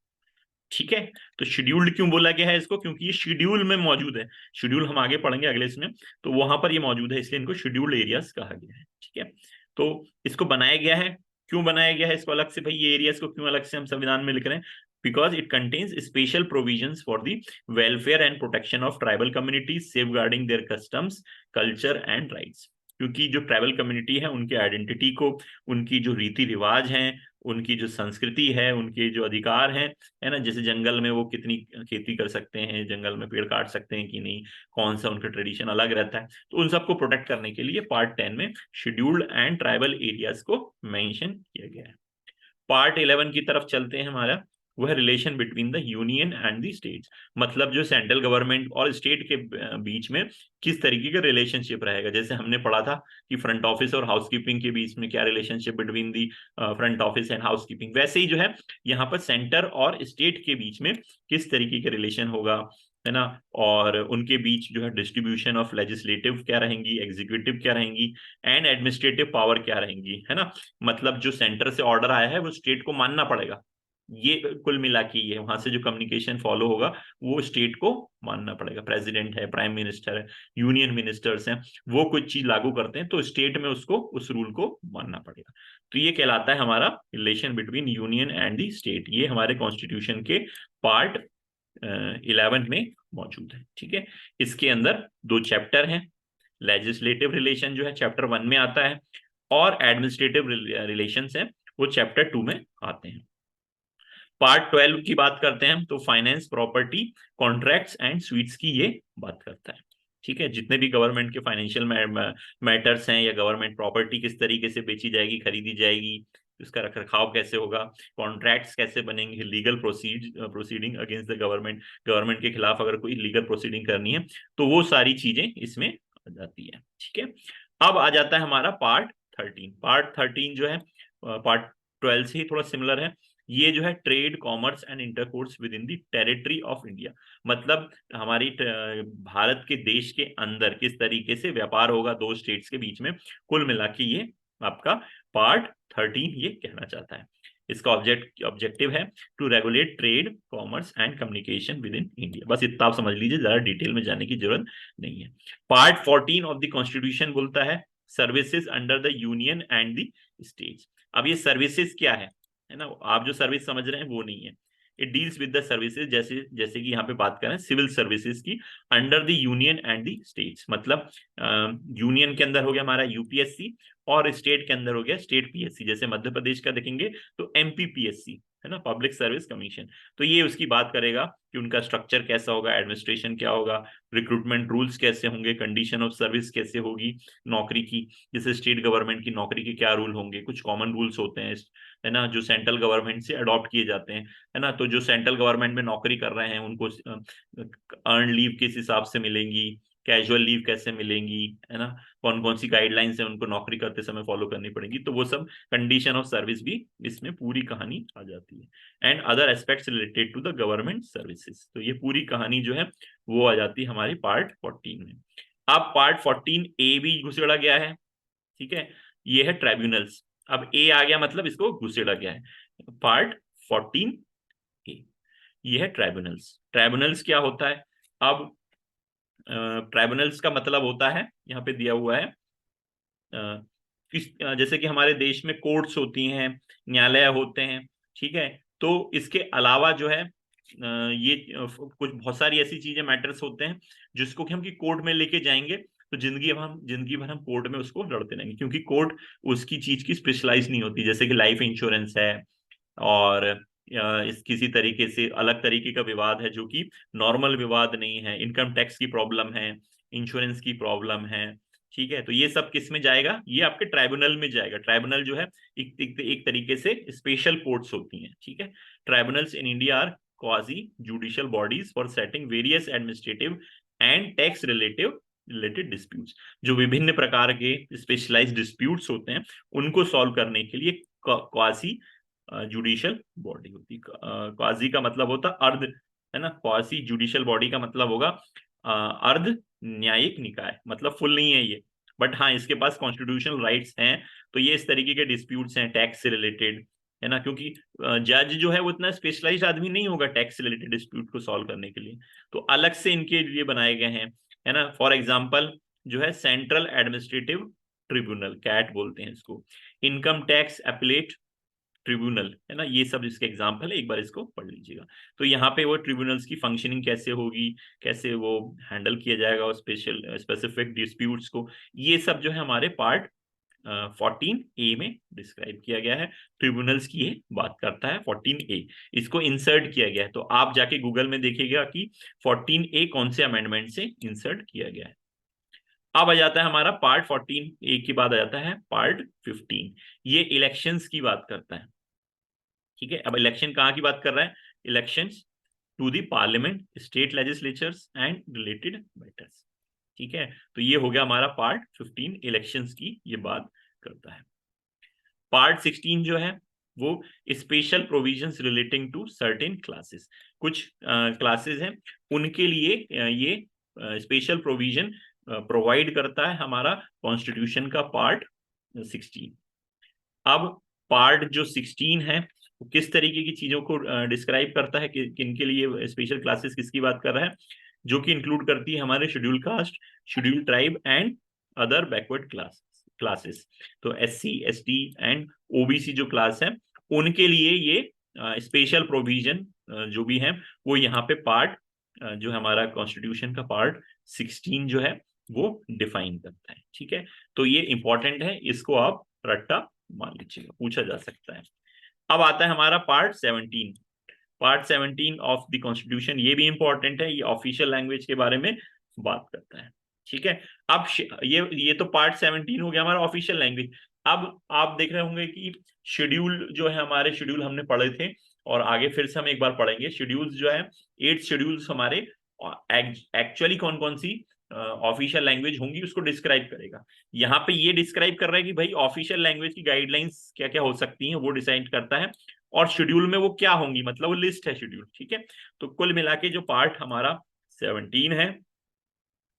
ठीक है। तो शेड्यूल्ड क्यों बोला गया है इसको? क्योंकि ये शेड्यूल में मौजूद है। शेड्यूल हम आगे पढ़ेंगे अगले इसमें, तो वहां पर ये मौजूद है, इसलिए इनको शेड्यूल्ड एरियाज कहा गया है। ठीक है। तो इसको बनाया गया है, क्यों बनाया गया है इसको अलग से? भाई ये एरियाज को क्यों अलग से हम संविधान में लिख रहे हैं? Because it contains special provisions for the welfare and protection of tribal communities, safeguarding their customs, culture and rights. क्योंकि जो ट्राइबल कम्युनिटी है उनके आइडेंटिटी को, उनकी जो रीति रिवाज हैं, उनकी जो संस्कृति है, उनके जो अधिकार हैं, है ना, जैसे जंगल में वो कितनी खेती कर सकते हैं, जंगल में पेड़ काट सकते हैं कि नहीं, कौन सा उनका ट्रेडिशन अलग रहता है, तो उन सबको प्रोटेक्ट करने के लिए पार्ट 10 में शेड्यूल्ड एंड ट्राइबल एरियाज को मेंशन किया गया है। पार्ट 11 की तरफ चलते हैं। हमारा वो है relation between the union and the states. मतलब जो सेंट्रल गवर्नमेंट और स्टेट के बीच में किस तरीके का रिलेशनशिप रहेगा। जैसे हमने पढ़ा था कि फ्रंट ऑफिस और हाउसकीपिंग के बीच में क्या relationship between the front office and housekeeping, वैसे ही जो है यहाँ पर सेंटर और स्टेट के बीच में किस तरीके का रिलेशन होगा, है ना, और उनके बीच जो है डिस्ट्रीब्यूशन ऑफ लेजिस्लेटिव क्या रहेंगी, एग्जीक्यूटिव क्या रहेंगी, एंड एडमिनिस्ट्रेटिव पावर क्या रहेंगी, है ना। मतलब जो सेंटर से ऑर्डर आया है वो स्टेट को मानना पड़ेगा, ये कुल मिला के ये वहां से जो कम्युनिकेशन फॉलो होगा वो स्टेट को मानना पड़ेगा। प्रेसिडेंट है, प्राइम मिनिस्टर है, यूनियन मिनिस्टर्स हैं, वो कुछ चीज लागू करते हैं तो स्टेट में उसको उस रूल को मानना पड़ेगा। तो ये कहलाता है हमारा relation between union and the state. ये हमारे कॉन्स्टिट्यूशन के पार्ट 11 में मौजूद है। ठीक है, इसके अंदर 2 चैप्टर हैं। लेजिस्लेटिव रिलेशन जो है चैप्टर 1 में आता है, और एडमिनिस्ट्रेटिव रिलेशंस है वो चैप्टर 2 में आते हैं। पार्ट 12 की बात करते हैं तो finance, property, contracts and sweets की ये बात करता है। ठीक है, जितने भी गवर्नमेंट के फाइनेंशियल मैटर्स हैं या गवर्नमेंट प्रॉपर्टी किस तरीके से बेची जाएगी, खरीदी जाएगी, उसका रखरखाव कैसे होगा, कॉन्ट्रैक्ट्स कैसे बनेंगे, legal proceeding against the government, government के खिलाफ अगर कोई लीगल प्रोसीडिंग करनी है तो वो सारी चीजें इसमें आ जाती है। ठीक है, अब आ जाता है हमारा पार्ट 13। पार्ट 13 जो है पार्ट 12 से ही थोड़ा सिमिलर है। ये जो है trade, commerce and intercourse with in the territory of India, मतलब हमारी भारत के देश के अंदर किस तरीके से व्यापार होगा 2 स्टेट्स के बीच में, कुल मिला के ये आपका पार्ट 13 ये कहना चाहता है। इसका ऑब्जेक्टिव है to regulate trade, commerce and communication within India. बस इतना आप समझ लीजिए, ज्यादा डिटेल में जाने की जरूरत नहीं है। पार्ट 14 ऑफ द कॉन्स्टिट्यूशन बोलता है services under the union and the states. अब ये सर्विसेज क्या है ना, आप जो सर्विस समझ रहे हैं वो नहीं है। It deals with the services, जैसे जैसे कि यहाँ पे बात करें सिविल सर्विसेज की, under the union and the states, मतलब यूनियन के अंदर हो गया हमारा यूपीएससी, और स्टेट के अंदर हो गया स्टेट पीएससी। जैसे मध्य प्रदेश का देखेंगे तो एमपीपीएससी है ना, पब्लिक सर्विस कमीशन। तो ये उसकी बात करेगा कि उनका स्ट्रक्चर कैसा होगा, एडमिनिस्ट्रेशन क्या होगा, रिक्रूटमेंट रूल्स कैसे होंगे, कंडीशन ऑफ सर्विस कैसे होगी नौकरी की, जैसे स्टेट गवर्नमेंट की नौकरी के क्या रूल होंगे, कुछ कॉमन रूल्स होते हैं है ना, जो सेंट्रल गवर्नमेंट से अडॉप्ट किए जाते हैं है ना। तो जो सेंट्रल गवर्नमेंट में नौकरी कर रहे हैं उनको अर्न लीव किस हिसाब से मिलेंगी, कैजुअल लीव कैसे मिलेंगी है ना, कौन कौन सी गाइडलाइंस है उनको नौकरी करते समय फॉलो करनी पड़ेगी, तो वो सब कंडीशन ऑफ सर्विस भी इसमें पूरी कहानी आ जाती है। And other aspects related to the government services, तो ये पूरी कहानी जो है वो आ जाती है हमारी पार्ट 14 में। अब पार्ट 14A भी घुसेड़ा गया है। ठीक है, ये है ट्राइब्यूनल्स। अब ए आ गया मतलब इसको घुसेड़ा गया है। पार्ट 14A ये है ट्राइब्यूनल्स। ट्राइब्यूनल्स क्या होता है, अब ट्राइब्यूनल्स का मतलब होता है, यहाँ पे दिया हुआ है जैसे कि हमारे देश में कोर्ट्स होती हैं, न्यायालय होते हैं। ठीक है, तो इसके अलावा जो है ये कुछ बहुत सारी ऐसी चीजें, मैटर्स होते हैं जिसको कि हम कोर्ट में लेके जाएंगे तो जिंदगी भर हम कोर्ट में उसको लड़ते रहेंगे, क्योंकि कोर्ट उसकी चीज की स्पेशलाइज नहीं होती। जैसे कि लाइफ इंश्योरेंस है, और इस किसी तरीके से अलग तरीके का विवाद है जो कि नॉर्मल विवाद नहीं है, इनकम टैक्स की प्रॉब्लम है, इंश्योरेंस की प्रॉब्लम है। ठीक है, तो ये सब किस में जाएगा, ये आपके ट्राइब्यूनल में जाएगा। ट्राइब्यूनल जो है एक तरीके से स्पेशल कोर्ट्स होती हैं। ठीक है, tribunals in India are quasi judicial bodies for settling various administrative and tax related disputes. जो विभिन्न प्रकार के स्पेशलाइज्ड डिस्प्यूट्स होते हैं उनको सॉल्व करने के लिए क्वासी जुडिशियल बॉडी होती। क्वाजी का मतलब होता अर्ध है ना, क्वासी जुडिशियल बॉडी का मतलब होगा अर्ध न्यायिक निकाय, मतलब फुल नहीं है ये, बट हाँ इसके पास कॉन्स्टिट्यूशनल राइट्स हैं। तो ये इस तरीके के डिस्प्यूट्स हैं टैक्स से रिलेटेड है ना, क्योंकि जज जो है वो इतना स्पेशलाइज्ड आदमी नहीं होगा टैक्स से रिलेटेड डिस्प्यूट को सॉल्व करने के लिए, तो अलग से इनके लिए बनाए गए हैं है ना। फॉर एग्जाम्पल जो है सेंट्रल एडमिनिस्ट्रेटिव ट्रिब्यूनल, कैट बोलते हैं इसको, इनकम टैक्स अपीलेट ट्रिब्यूनल है ना, ये सब इसके एग्जाम्पल है, एक बार इसको पढ़ लीजिएगा। तो यहाँ पे वो ट्रिब्यूनल्स की फंक्शनिंग कैसे होगी, कैसे वो हैंडल किया जाएगा और स्पेसिफिक डिस्प्यूट्स को, ये सब जो है हमारे पार्ट 14A में डिस्क्राइब किया गया है। ट्रिब्यूनल्स की ये बात करता है 14A, इसको इंसर्ट किया गया है। तो आप जाके गूगल में देखिएगा कि 14A कौन से अमेंडमेंट से इंसर्ट किया गया है। अब आ जाता है हमारा पार्ट 14A के बाद आ जाता है पार्ट 15, ये इलेक्शंस की बात करता है। ठीक है, अब इलेक्शन कहाँ की बात कर रहा है, elections to the parliament, state legislatures and related matters. ठीक है, तो ये हो गया हमारा पार्ट 15, इलेक्शंस की ये बात करता है। पार्ट 16 जो है वो special provisions relating to certain classes, कुछ क्लासेस हैं उनके लिए ये स्पेशल प्रोविजन प्रोवाइड करता है हमारा कॉन्स्टिट्यूशन का पार्ट 16। अब पार्ट जो 16 है वो किस तरीके की चीजों को डिस्क्राइब करता है, किन के लिए स्पेशल क्लासेस किसकी बात कर रहा है, जो कि इंक्लूड करती है हमारे schedule caste, schedule tribe and other backward classes. तो SC ST एंड OBC जो क्लास है उनके लिए ये स्पेशल प्रोविजन जो भी है वो यहाँ पे पार्ट जो हमारा कॉन्स्टिट्यूशन का पार्ट 16 जो है वो डिफाइन करता है। ठीक है, तो ये इंपॉर्टेंट है, इसको आप रट्टा मान लीजिएगा, पूछा जा सकता है। अब आता है हमारा part 17। Part 17 of the constitution, ये भी इंपॉर्टेंट है, ये ऑफिशियल लैंग्वेज के बारे में बात करता है। ठीक है, अब ये तो पार्ट 17 हो गया हमारा ऑफिशियल लैंग्वेज। अब आप देख रहे होंगे कि शेड्यूल जो है हमारे, शेड्यूल हमने पढ़े थे और आगे फिर से हम एक बार पढ़ेंगे। शेड्यूल्स जो है 8 शेड्यूल्स हमारे एक्चुअली कौन कौन सी ऑफिशियल लैंग्वेज होंगी उसको डिस्क्राइब करेगा। यहाँ पे ये डिस्क्राइब कर रहा है कि भाई ऑफिशियल लैंग्वेज की गाइडलाइंस क्या क्या हो सकती हैं, वो डिसाइड करता है, और शेड्यूल में वो क्या होंगी, मतलब वो लिस्ट है शेड्यूल। ठीक है, तो कुल मिला के जो पार्ट हमारा 17 है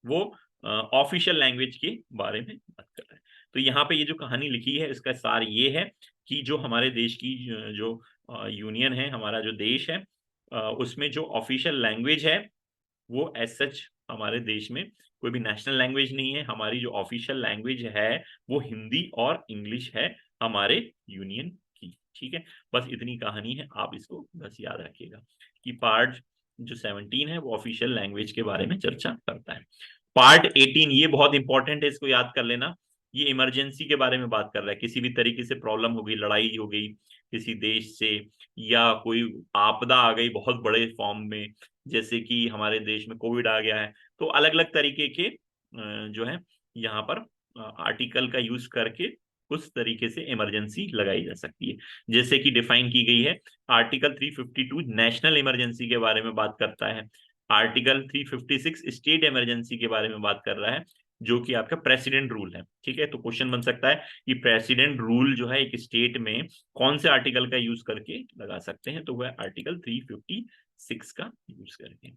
वो ऑफिशियल लैंग्वेज के बारे में बात कर रहा है। तो यहाँ पे ये जो कहानी लिखी है इसका सार ये है कि जो हमारे देश की जो यूनियन है, हमारा जो देश है, उसमें जो ऑफिशियल लैंग्वेज है वो एज सच हमारे देश में कोई भी नेशनल लैंग्वेज नहीं है। हमारी जो ऑफिशियल लैंग्वेज है वो हिंदी और इंग्लिश है हमारे यूनियन की। ठीक है, बस इतनी कहानी है, आप इसको बस याद रखिएगा कि पार्ट जो 17 है वो ऑफिशियल लैंग्वेज के बारे में चर्चा करता है। पार्ट 18 ये बहुत इंपॉर्टेंट है, इसको याद कर लेना। ये इमरजेंसी के बारे में बात कर रहा है, किसी भी तरीके से प्रॉब्लम हो गई, लड़ाई हो गई किसी देश से, या कोई आपदा आ गई बहुत बड़े फॉर्म में, जैसे कि हमारे देश में कोविड आ गया है, तो अलग अलग तरीके के जो है यहाँ पर आर्टिकल का यूज करके उस तरीके से इमरजेंसी लगाई जा सकती है, जैसे कि डिफाइन की गई है। आर्टिकल 352 नेशनल इमरजेंसी के बारे में बात करता है। आर्टिकल 356 स्टेट इमरजेंसी के बारे में बात कर रहा है, जो कि आपका प्रेसिडेंट रूल है। ठीक है, तो क्वेश्चन बन सकता है कि प्रेसिडेंट रूल जो है एक स्टेट में कौन से आर्टिकल का यूज करके लगा सकते हैं, तो वह आर्टिकल 356 का यूज करके।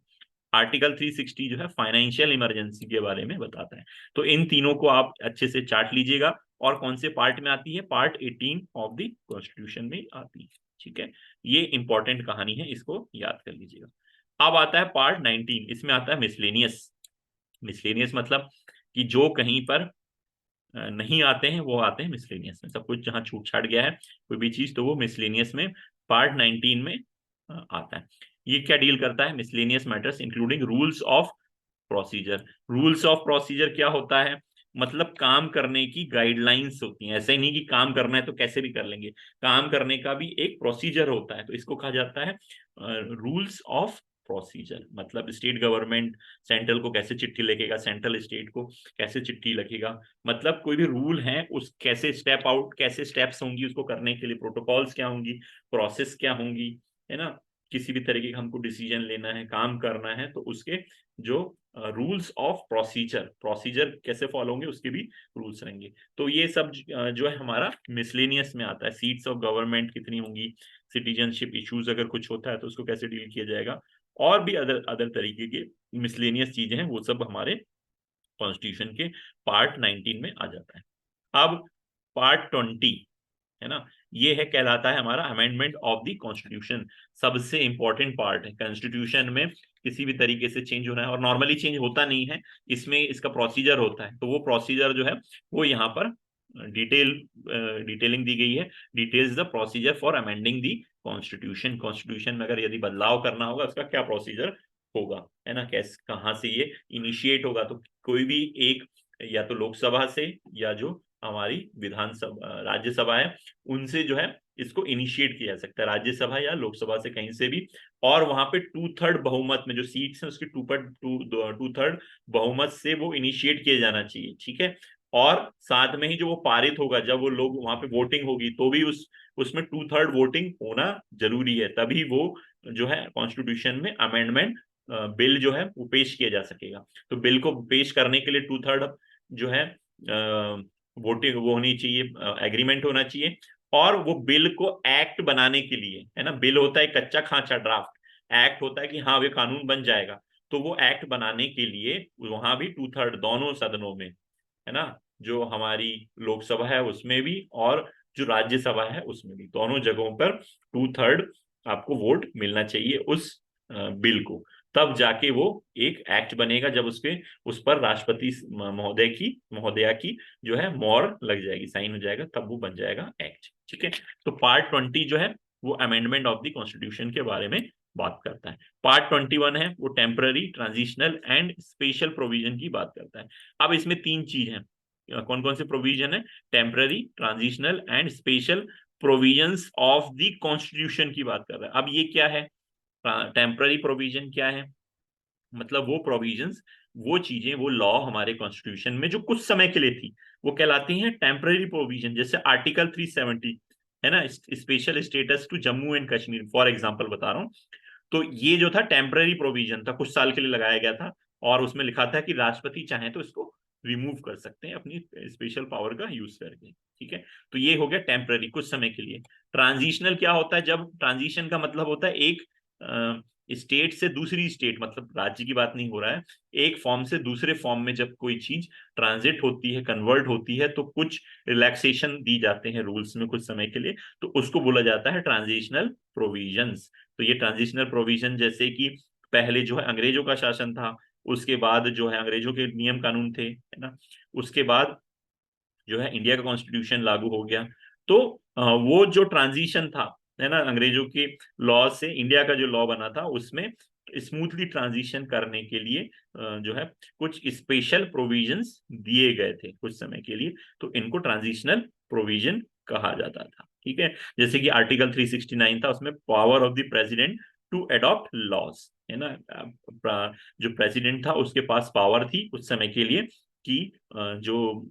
आर्टिकल 360 जो है फाइनेंशियल इमरजेंसी के बारे में बताता है। तो इन तीनों को आप अच्छे से चार्ट लीजिएगा, और कौन से पार्ट में आती है, पार्ट 18 ऑफ द कॉन्स्टिट्यूशन में आती है। ठीक है, ये इंपॉर्टेंट कहानी है, इसको याद कर लीजिएगा। अब आता है पार्ट 19, इसमें आता है मिसलेनियस। मिसलेनियस मतलब कि जो कहीं पर नहीं आते हैं वो आते हैं मिसलेनियस में, सब कुछ जहां छूट छाट गया है कोई भी चीज तो वो मिसलेनियस में पार्ट 19 में आता है। ये क्या डील करता है, miscellaneous matters including rules of procedure. Rules of procedure क्या होता है, मतलब काम करने की गाइडलाइंस होती हैं। ऐसे ही नहीं कि काम करना है तो कैसे भी कर लेंगे, काम करने का भी एक प्रोसीजर होता है, तो इसको कहा जाता है रूल्स ऑफ प्रोसीजर। मतलब स्टेट गवर्नमेंट सेंट्रल को कैसे चिट्ठी लिखेगा, सेंट्रल स्टेट को कैसे चिट्ठी लिखेगा, मतलब कोई भी रूल है उस कैसे स्टेप आउट, कैसे स्टेप्स होंगी उसको करने के लिए, प्रोटोकॉल्स क्या होंगी, प्रोसेस क्या होंगी, है ना। किसी भी तरीके का हमको डिसीजन लेना है, काम करना है, तो उसके जो रूल्स ऑफ प्रोसीजर, प्रोसीजर कैसे फॉलो होंगे उसके भी रूल्स रहेंगे। तो ये सब जो है हमारा मिसलेनियस में आता है। सीट्स ऑफ गवर्नमेंट कितनी होंगी, सिटीजनशिप इश्यूज अगर कुछ होता है तो उसको कैसे डील किया जाएगा, और भी अदर अदर तरीके के मिसलेनियस चीजें हैं, वो सब हमारे कॉन्स्टिट्यूशन के पार्ट 19 में आ जाता है। अब पार्ट 20 है ना, ये है कहलाता है हमारा अमेंडमेंट ऑफ द कॉन्स्टिट्यूशन। सबसे इंपॉर्टेंट पार्ट है कॉन्स्टिट्यूशन में, किसी भी तरीके से चेंज होना है, और नॉर्मली चेंज होता नहीं है, इसमें इसका प्रोसीजर होता है। तो वो प्रोसीजर जो है वो यहाँ पर डिटेलिंग दी गई है। Details the procedure for amending the constitution. Constitution में अगर यदि बदलाव करना होगा उसका क्या प्रोसीजर होगा, है ना, कैसे कहाँ से ये इनिशिएट होगा। तो कोई भी एक, या तो लोकसभा से या जो हमारी विधानसभा राज्यसभा है उनसे जो है इसको इनिशिएट किया जा सकता है, राज्यसभा या लोकसभा से कहीं से भी। और वहां पे 2/3 बहुमत में जो सीट्स हैं उसके 2/3 बहुमत से वो इनिशिएट किया जाना चाहिए। ठीक है, और साथ में ही जो वो पारित होगा, जब वो लोग वहां पे वोटिंग होगी तो भी उसमें 2/3 वोटिंग होना जरूरी है, तभी वो जो है कॉन्स्टिट्यूशन में अमेंडमेंट बिल जो है वो पेश किया जा सकेगा। तो बिल को पेश करने के लिए 2/3 जो है वोटिंग वो होनी चाहिए, एग्रीमेंट होना चाहिए। और वो बिल को एक्ट बनाने के लिए, है ना, बिल होता है कच्चा खांचा ड्राफ्ट, एक्ट होता है कि हाँ ये कानून बन जाएगा, तो वो एक्ट बनाने के लिए वहां भी 2/3 दोनों सदनों में, है ना, जो हमारी लोकसभा है उसमें भी और जो राज्यसभा है उसमें भी, दोनों जगहों पर 2/3 आपको वोट मिलना चाहिए उस बिल को, तब जाके वो एक एक्ट बनेगा। जब उस पर राष्ट्रपति महोदया की जो है मोहर लग जाएगी, साइन हो जाएगा, तब वो बन जाएगा एक्ट। ठीक है, तो पार्ट 20 जो है वो अमेंडमेंट ऑफ द कॉन्स्टिट्यूशन के बारे में बात करता है। पार्ट 21 है वो temporary, transitional and special provision की बात करता है। अब इसमें 3 चीज है, कौन कौन से प्रोविजन है? Temporary, transitional and special provisions of the constitution की बात कर रहा है। अब ये क्या है? टेम्पररी प्रोविजन क्या है? मतलब वो प्रोविजंस, वो चीजें, वो लॉ हमारे कॉन्स्टिट्यूशन में जो कुछ समय के लिए थी, वो कहलाती हैं टेम्पररी प्रोविजन। जैसे आर्टिकल 370 है ना, special status to Jammu and Kashmir, for example बता रहा हूँ। तो ये जो था टेम्पररी प्रोविजन था, कुछ साल के लिए लगाया गया था, और उसमें लिखा था कि राष्ट्रपति चाहे तो इसको रिमूव कर सकते हैं अपनी स्पेशल पावर का यूज करके। ठीक है, तो ये हो गया टेम्पररी, कुछ समय के लिए। ट्रांजिशनल क्या होता है? जब ट्रांजिशन का मतलब होता है एक स्टेट से दूसरी स्टेट, मतलब राज्य की बात नहीं हो रहा है, एक फॉर्म से दूसरे फॉर्म में जब कोई चीज ट्रांजिट होती है, कन्वर्ट होती है, तो कुछ रिलैक्सेशन दी जाते हैं रूल्स में कुछ समय के लिए, तो उसको बोला जाता है ट्रांजिशनल प्रोविजंस। तो ये ट्रांजिशनल प्रोविजन, जैसे कि पहले जो है अंग्रेजों का शासन था, उसके बाद जो है अंग्रेजों के नियम कानून थे, है ना, उसके बाद जो है इंडिया का कॉन्स्टिट्यूशन लागू हो गया। तो वो जो ट्रांजिशन था, है ना, अंग्रेजों के लॉ से इंडिया का जो लॉ बना था, उसमें स्मूथली ट्रांजिशन करने के लिए जो है कुछ स्पेशल प्रोविजंस दिए गए थे कुछ समय के लिए, तो इनको ट्रांजिशनल प्रोविजन कहा जाता था। ठीक है, जैसे कि आर्टिकल 369 था, उसमें power of the president to adopt laws, है ना, जो प्रेसिडेंट था उसके पास पावर थी उस समय के लिए कि जो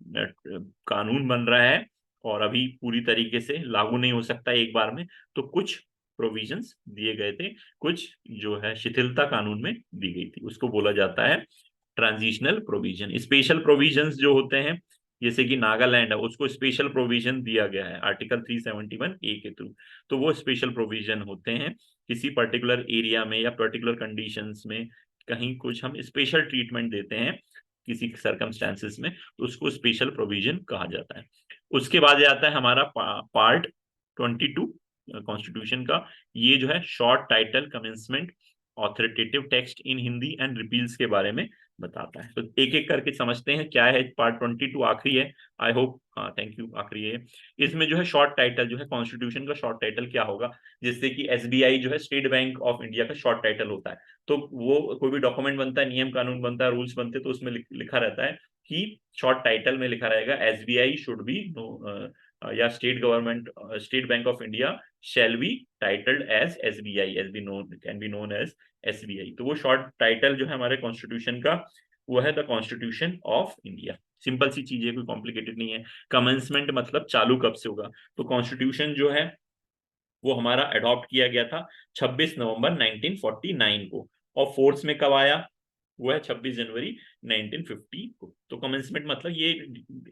कानून बन रहा है और अभी पूरी तरीके से लागू नहीं हो सकता एक बार में, तो कुछ प्रोविजंस दिए गए थे, कुछ जो है शिथिलता कानून में दी गई थी, उसको बोला जाता है ट्रांजिशनल प्रोविजन। स्पेशल प्रोविजंस जो होते हैं, जैसे कि नागालैंड है, उसको स्पेशल प्रोविजन दिया गया है आर्टिकल 371A के थ्रू, तो वो स्पेशल प्रोविजन होते हैं किसी पर्टिकुलर एरिया में या पर्टिकुलर कंडीशंस में, कहीं कुछ हम स्पेशल ट्रीटमेंट देते हैं किसी सर्कमस्टेंसेस में, तो उसको स्पेशल प्रोविजन कहा जाता है। उसके बाद आता है हमारा पार्ट 22 कॉन्स्टिट्यूशन का। ये जो है short title, commencement, authoritative text in Hindi and repeals के बारे में बताता है। तो एक एक करके समझते हैं क्या है पार्ट 22, आखिरी है, आई होप, हाँ थैंक यू, आखिरी है। इसमें जो है शॉर्ट टाइटल जो है कॉन्स्टिट्यूशन का शॉर्ट टाइटल क्या होगा, जैसे कि एसबीआई जो है स्टेट बैंक ऑफ इंडिया का शॉर्ट टाइटल होता है, तो वो कोई भी डॉक्यूमेंट बनता है, नियम कानून बनता है, रूल्स बनते हैं, तो उसमें लिखा रहता है कि शॉर्ट टाइटल में लिखा रहेगा एसबीआई शुड बी या state bank of India shall be titled as SBI, as be known, can be known as SBI. तो वो शॉर्ट टाइटल जो है हमारे कॉन्स्टिट्यूशन का, वो है the constitution of India. Simple सी चीज है, कोई कॉम्प्लिकेटेड नहीं है। कमेंसमेंट मतलब चालू कब से होगा, तो कॉन्स्टिट्यूशन जो है वो हमारा अडॉप्ट किया गया था 26 नवंबर 1949 को, और फोर्स में कब आया, वो है 26 जनवरी 1950 को। तो कमेंसमेंट मतलब ये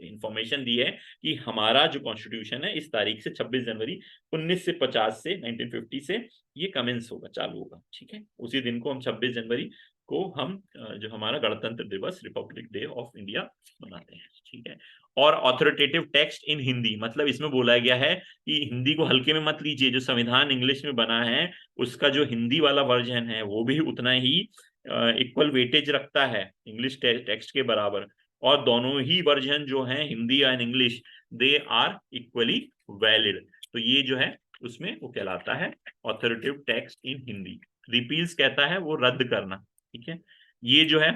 इंफॉर्मेशन दी है कि हमारा जो कॉन्स्टिट्यूशन है इस तारीख से 26 जनवरी 1950 से 1950 से ये कमेंस होगा, चालू होगा। ठीक है, उसी दिन को हम 26 जनवरी को हम जो हमारा गणतंत्र दिवस, रिपब्लिक डे ऑफ इंडिया मनाते हैं। ठीक है, और ऑथोरिटेटिव टेक्स्ट इन हिंदी, मतलब इसमें बोला गया है कि हिंदी को हल्के में मत लीजिए, जो संविधान इंग्लिश में बना है उसका जो हिंदी वाला वर्जन है वो भी उतना ही इक्वल वेटेज रखता है इंग्लिश टेक्स्ट के बराबर, और दोनों ही वर्जन जो हैं Hindi and English, they are equally valid. तो ये जो है उसमें वो कहलाता है authoritative text in Hindi. Repeals कहता है वो रद्द करना। ठीक है, ये जो है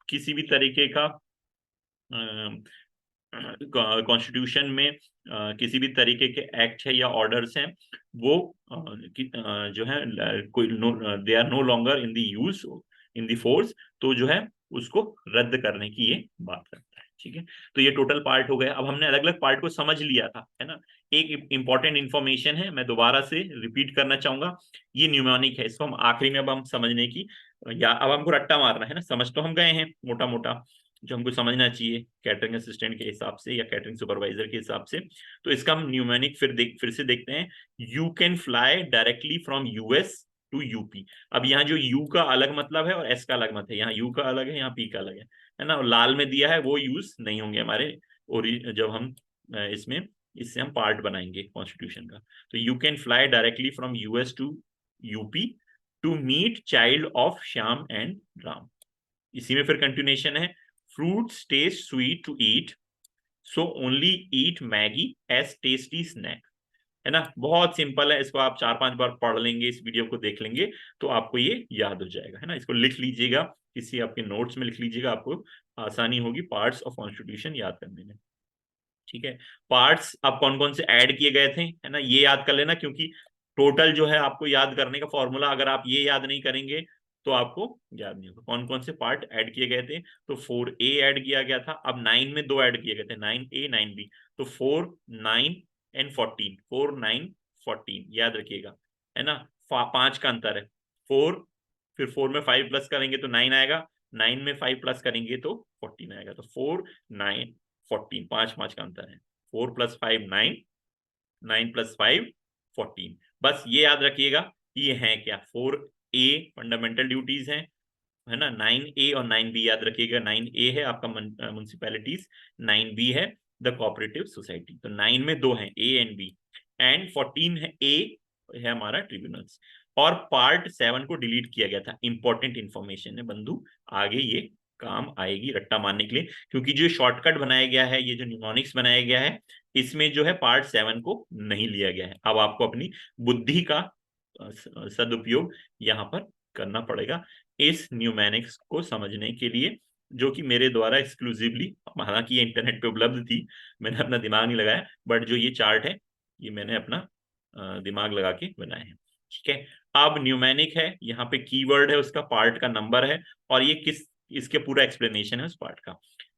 किसी भी तरीके का कॉन्स्टिट्यूशन में किसी भी तरीके के एक्ट है या ऑर्डर्स हैं, वो जो है कोई they are no longer in the use, in the force, तो जो है उसको रद्द करने की ये बात करता है। ठीक है, तो ये टोटल पार्ट हो गया। अब हमने अलग अलग पार्ट को समझ लिया था, है ना। एक इंपॉर्टेंट इंफॉर्मेशन है, मैं दोबारा से रिपीट करना चाहूंगा, ये न्यूमोनिक है, इसको हम आखिरी में अब हम समझने की, या अब हमको रट्टा मारना है ना, समझ तो हम गए हैं मोटा मोटा जो हमको समझना चाहिए कैटरिंग असिस्टेंट के हिसाब से या कैटरिंग सुपरवाइजर के हिसाब से। तो इसका हम न्यूमेनिक फिर से देखते हैं। You can fly directly from US to UP. अब यहाँ जो यू का अलग मतलब है और एस का अलग मतलब है, यहाँ यू का अलग है, यहाँ पी का अलग है ना, लाल में दिया है वो यूज नहीं होंगे हमारे, और जब हम इसमें इससे हम पार्ट बनाएंगे कॉन्स्टिट्यूशन का। तो you can fly directly from US to UP to meet child of Shyam and Ram. इसी में फिर कंटिन्यूएशन है, fruits taste sweet to eat, so only eat Maggi as tasty snack. है ना, बहुत सिंपल है, इसको आप 4-5 बार पढ़ लेंगे, इस वीडियो को देख लेंगे तो आपको ये याद हो जाएगा। है ना, इसको लिख लीजिएगा, किसी आपके नोट्स में लिख लीजिएगा, आपको आसानी होगी पार्ट्स ऑफ कॉन्स्टिट्यूशन याद करने में। ठीक है, पार्ट्स अब कौन कौन से ऐड किए गए थे, है ना, ये याद कर लेना, क्योंकि टोटल जो है आपको याद करने का फॉर्मूला अगर आप ये याद नहीं करेंगे तो आपको याद नहीं होगा कौन कौन से पार्ट ऐड किए गए थे। तो 4A ऐड किया गया था, अब 9 में 2 ऐड किए गए थे, 9A 9B, तो 4 9 एंड 14, 4 9 14 याद रखिएगा। है ना, 5 का अंतर है, 4 फिर 4 में 5 प्लस करेंगे तो 9 आएगा, 9 में 5 प्लस करेंगे तो 14 आएगा, तो 4 9 14, 5 का अंतर है, 4 + 5 9, 9 + 5 14। बस ये याद रखिएगा कि ये है क्या, 4A फंडामेंटल ड्यूटीज हैं, है ना, 9A और 9B याद रखिएगा, 9A है आपका म्युनिसिपैलिटीज, 9B है द कोऑपरेटिव सोसाइटी। तो 9 में 2 हैं, A एंड B, एंड 14 है A है हमारा ट्रिब्यूनल्स। और पार्ट 7 को डिलीट किया गया था, इंपॉर्टेंट इंफॉर्मेशन है बंधु, आगे ये काम आएगी रट्टा मारने के लिए, क्योंकि जो शॉर्टकट बनाया गया है, ये जो न्यूमोनिक्स बनाया गया है, इसमें जो है पार्ट 7 को नहीं लिया गया है। अब आपको अपनी बुद्धि का सदुपयोग यहाँ पर करना पड़ेगा इस न्यूमैनिक्स को समझने के लिए, जो कि मेरे द्वारा एक्सक्लूसिवली, हालांकि ये इंटरनेट पे उपलब्ध थी, मैंने अपना दिमाग नहीं लगाया, बट जो ये चार्ट है ये मैंने अपना दिमाग लगा के बनाए हैं। ठीक है, अब न्यूमैनिक है, यहाँ पे कीवर्ड है, उसका पार्ट का नंबर है, और ये किस, इसके पूरा एक्सप्लेनेशन है उस पार्ट का।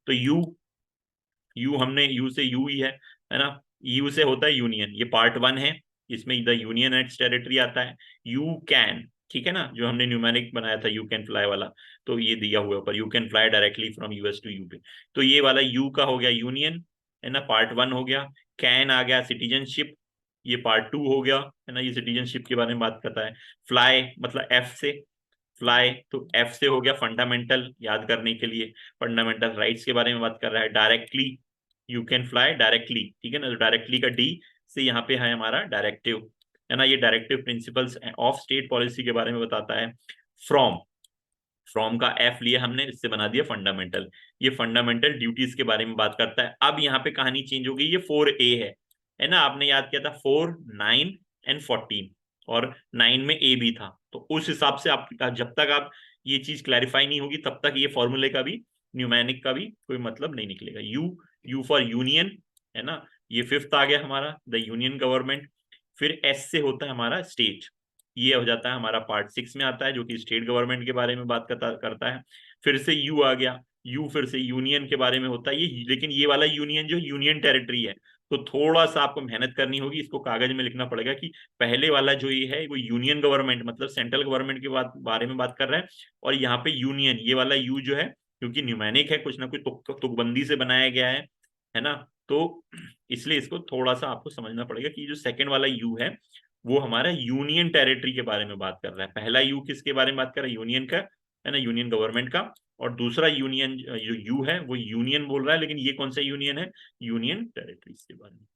तो यू हमने यू से यू ही है ना, यू से होता है यूनियन, ये पार्ट 1 है, इसमें द यूनियन एंड टेरिटरी आता है। यू कैन, ठीक है ना, जो हमने न्यूमेरिक बनाया था यू कैन फ्लाई वाला, तो ये दिया हुआ ऊपर, you can fly directly from US to UP, तो ये वाला यू का हो गया यूनियन, है ना, पार्ट 1 हो गया। कैन आ गया सिटीजनशिप, ये पार्ट 2 हो गया, है ना, ये सिटीजनशिप के बारे में बात करता है। फ्लाई मतलब एफ से, फ्लाई तो एफ से हो गया फंडामेंटल, याद करने के लिए फंडामेंटल राइट्स के बारे में बात कर रहा है। Directly, you can fly directly, ठीक है ना, तो डायरेक्टली का डी से यहाँ पे है हमारा डायरेक्टिव, है ना, ये directive principles of state policy के बारे में बताता है। फ्रॉम, फ्रॉम का एफ लिया हमने, इससे बना दिया फंडामेंटल, ये फंडामेंटल ड्यूटीज के बारे में बात करता है। अब यहाँ पे कहानी चेंज हो गई, ये 4A है ना, आपने याद किया था 4 9 एंड 14, और 9 में A भी था, तो उस हिसाब से आप जब तक आप ये चीज क्लैरिफाई नहीं होगी तब तक ये फॉर्मूले का भी, न्यूमैनिक का भी कोई मतलब नहीं निकलेगा। यू फॉर यूनियन, है ना, ये 5th आ गया हमारा, द यूनियन गवर्नमेंट। फिर एस से होता है हमारा स्टेट, ये हो जाता है हमारा पार्ट 6 में आता है, जो कि स्टेट गवर्नमेंट के बारे में बात करता है। फिर से यू आ गया, यू फिर से यूनियन के बारे में होता है ये, लेकिन ये वाला यूनियन जो यूनियन टेरिटरी है, तो थोड़ा सा आपको मेहनत करनी होगी, इसको कागज में लिखना पड़ेगा कि पहले वाला जो ये है वो यूनियन गवर्नमेंट मतलब सेंट्रल गवर्नमेंट के बारे में बात कर रहा है, और यहाँ पे यूनियन, ये वाला यू जो है, क्योंकि न्यूमैनिक है, कुछ ना कुछ तुकबंदी से बनाया गया है ना, तो इसलिए इसको थोड़ा सा आपको समझना पड़ेगा कि जो सेकंड वाला यू है वो हमारा यूनियन टेरिटरी के बारे में बात कर रहा है। पहला यू किसके बारे में बात कर रहा है, यूनियन का, है ना, यूनियन गवर्नमेंट का, और दूसरा यूनियन जो यू है वो यूनियन बोल रहा है, लेकिन ये कौन सा यूनियन है, यूनियन टेरिटरीज के बारे में।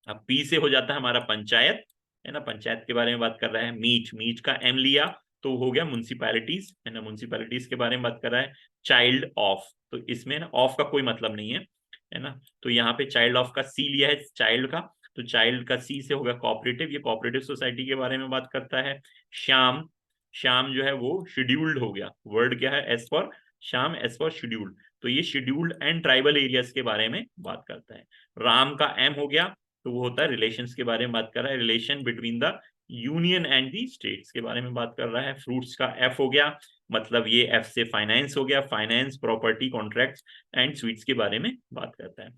अब पी से हो जाता है हमारा पंचायत, है ना, पंचायत के बारे में बात कर रहा है। मीट, मीट का एम लिया तो हो गया म्युनिसिपैलिटीज, है ना, म्युनिसिपैलिटीज के बारे में बात कर रहा है। चाइल्ड ऑफ, तो इसमें ना ऑफ का कोई मतलब नहीं है ना, तो यहाँ पे चाइल्ड ऑफ का सी लिया है चाइल्ड का, तो चाइल्ड का सी से होगा कोऑपरेटिव, ये कोऑपरेटिव सोसाइटी के बारे में बात करता है। श्याम, श्याम जो है वो शेड्यूल्ड हो गया, वर्ड क्या है, as for Shyam, as for scheduled, तो ये शेड्यूल्ड एंड ट्राइबल एरियाज के बारे में बात करता है। राम का एम हो गया, तो वो होता है रिलेशंस के बारे में बात कर रहा है, relation between the union and the states के बारे में बात कर रहा है। फ्रूट्स का एफ हो गया, मतलब ये एफ से फाइनेंस हो गया, finance, property, contracts and sweets के बारे में बात करता है।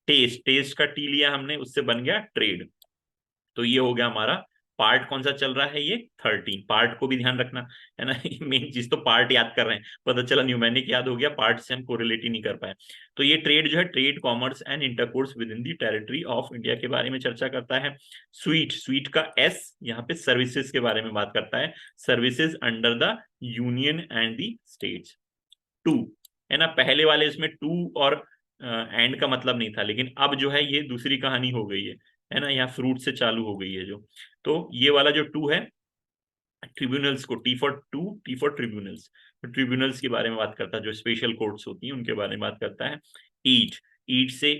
टेस्ट, टेस्ट का टी लिया हमने, उससे बन गया ट्रेड, तो ये हो गया हमारा पार्ट कौन सा चल रहा है, ये 13। पार्ट को भी ध्यान रखना, है ना, मेन चीज तो पार्ट याद कर रहे हैं, पता चला न्यूमेरिक याद हो गया, पार्ट से हम कोरिलेट ही नहीं कर पाए। तो ये ट्रेड जो है, trade, commerce and intercourse with in the territory of India के बारे में चर्चा करता है। स्वीट, स्वीट का एस यहाँ पे सर्विसेज के बारे में बात करता है, services under the union and the states. To, है ना, पहले वाले इसमें टू और एंड का मतलब नहीं था, लेकिन अब जो है ये दूसरी कहानी हो गई है ना, यहाँ फ्रूट से चालू हो गई है जो। तो ये वाला जो टू है, ट्रिब्यूनल्स को, T for to, T for tribunals, तो ट्रिब्यूनल्स के बारे में बात करता है, जो स्पेशल कोर्ट्स होती हैं उनके बारे में बात करता है। ईट, ईट से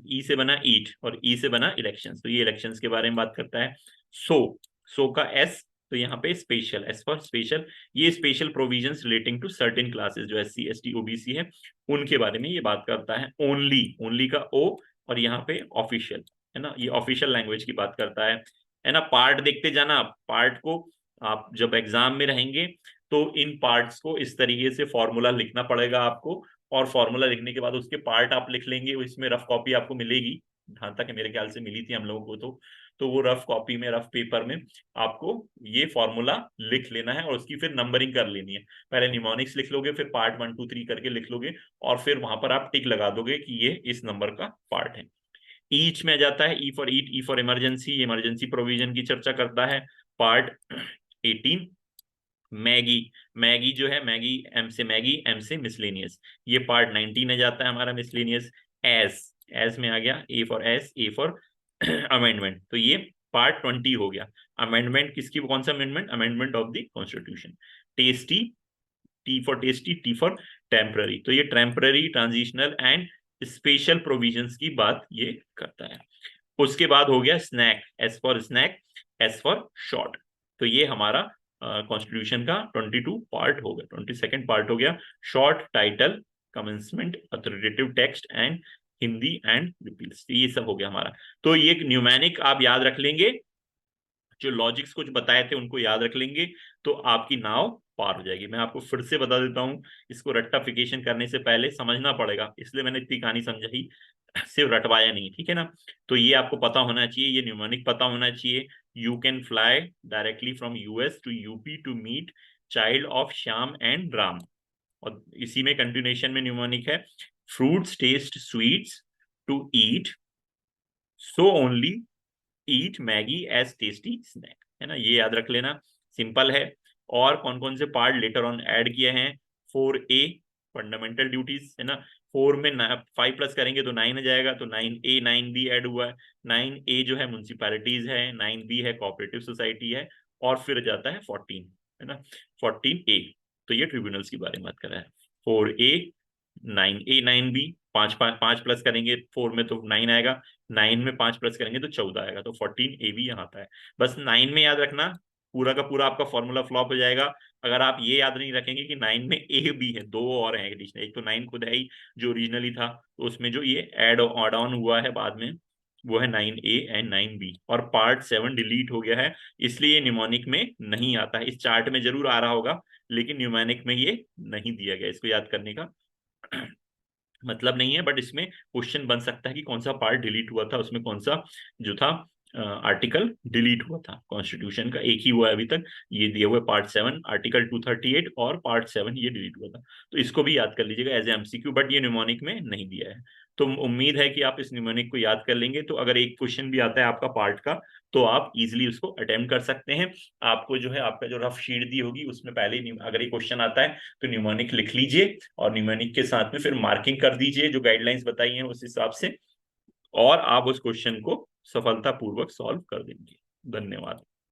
ई से बना ईट, और ई से बना इलेक्शंस, तो ये इलेक्शंस के बारे में बात करता है। सो, सो का एस, तो यहाँ पे स्पेशल, एस फॉर स्पेशल, ये special provisions relating to certain classes जो एससी एसटी ओबीसी है उनके बारे में ये बात करता है। ओनली, ओनली का ओ, और यहाँ पे ऑफिशियल, है ना, ये ऑफिशियल लैंग्वेज की बात करता है ना। पार्ट देखते जाना, पार्ट को आप जब एग्जाम में रहेंगे तो इन पार्ट्स को इस तरीके से फॉर्मूला लिखना पड़ेगा आपको, और फॉर्मूला लिखने के बाद उसके पार्ट आप लिख लेंगे, इसमें रफ कॉपी आपको मिलेगी, जहां तक मेरे ख्याल से मिली थी हम लोगों को। तो वो रफ कॉपी में, रफ पेपर में आपको ये फॉर्मूला लिख लेना है, और उसकी फिर नंबरिंग कर लेनी है। पहले निमोनिक्स लिख लोगे, फिर पार्ट 1 2 3 करके लिख लोगे, और फिर वहां पर आप टिक लगा दोगे कि ये इस नंबर का पार्ट है। ईच में जाता है, E for eat, E for emergency, emergency provision की चर्चा करता है, पार्ट 18। मैगी, मैगी जो है, मैगी, एम से मैगी, एम से मिसलेनियस, ये पार्ट 19 में जाता है हमारा, मिसलेनियस। एस, एस में आ गया, A for S, A for amendment, तो ये पार्ट 20 हो गया। अमेंडमेंट किसकी, कौन सा amendment, amendment of the constitution. Tasty, T for tasty, T for temporary, तो ये temporary, transitional and special provisions की बात ये करता है। उसके बाद हो गया snack, S for snack, S for short, तो ये हमारा कॉन्स्टिट्यूशन का 22 पार्ट हो गया, 22nd पार्ट हो गया। Short, title, commencement, authoritative text and Hindi and repeals, ये सब हो गया हमारा। तो ये न्यूमेरिक आप याद रख लेंगे, जो लॉजिक्स कुछ बताए थे उनको याद रख लेंगे, तो आपकी नाव पार हो जाएगी। मैं आपको फिर से बता देता हूँ, इसको रट्टाफिकेशन करने से पहले समझना पड़ेगा, इसलिए मैंने इतनी कहानी समझाई, सिर्फ रटवाया नहीं, ठीक है ना। तो ये आपको पता होना चाहिए, ये न्यूमेरिक पता होना चाहिए। You can fly directly from US to UP to meet child of Shyam and Ram, और इसी में कंटिन्यूएशन में न्यूमेरिक है। Fruits taste sweets to eat, so only eat Maggi as tasty snack, है ना, ये याद रख लेना, सिंपल है। और कौन कौन से पार्ट लेटर ऑन ऐड किए हैं, 4A फंडामेंटल ड्यूटीज, है ना, 4 में 5 प्लस करेंगे तो 9 आ जाएगा, तो 9A 9B ऐड हुआ है। 9A जो है म्यूनसिपैलिटीज है, 9B है कोऑपरेटिव सोसाइटी है, और फिर जाता है 14, है ना, 14A, तो ये ट्रिब्यूनल्स के बारे में बात कर रहा है। 4A, 9A 9B, पांच पांच प्लस करेंगे 4 में तो 9 आएगा, 9 में 5 प्लस करेंगे तो 14 आएगा, तो 14AB यहाँ आता है। बस 9 में याद रखना, पूरा का पूरा आपका फॉर्मूला फ्लॉप हो जाएगा अगर आप ये याद नहीं रखेंगे कि 9 में ए बी है, दो और हैं एडिशनल, एक तो 9 खुद है ही जो ओरिजिनली था, तो उसमें जो ये एड ऑन हुआ है बाद में वो है 9A एंड 9B, और पार्ट 7 डिलीट हो गया है, इसलिए ये न्यूमोनिक में नहीं आता है। इस चार्ट में जरूर आ रहा होगा, लेकिन न्यूमोनिक में ये नहीं दिया गया, इसको याद करने का मतलब नहीं है, बट इसमें क्वेश्चन बन सकता है कि कौन सा पार्ट डिलीट हुआ था, उसमें कौन सा जो था आर्टिकल डिलीट हुआ था। कॉन्स्टिट्यूशन का एक ही हुआ है अभी तक, ये दिए हुए पार्ट 7 आर्टिकल 238 और पार्ट 7 ये डिलीट हुआ था, तो इसको भी याद कर लीजिएगा एज एमसीक्यू, बट ये न्यूमोनिक में नहीं दिया है। तो उम्मीद है कि आप इस न्यूमोनिक को याद कर लेंगे, तो अगर एक क्वेश्चन भी आता है आपका पार्ट का तो आप इजिली उसको अटेम्प्ट कर सकते हैं। आपको जो है आपका जो रफ शीट दी होगी उसमें पहले अगर एक क्वेश्चन आता है तो न्यूमोनिक लिख लीजिए, और न्यूमोनिक के साथ में फिर मार्किंग कर दीजिए जो गाइडलाइंस बताई हैं उस हिसाब से, और आप उस क्वेश्चन को सफलतापूर्वक सॉल्व कर देंगे। धन्यवाद।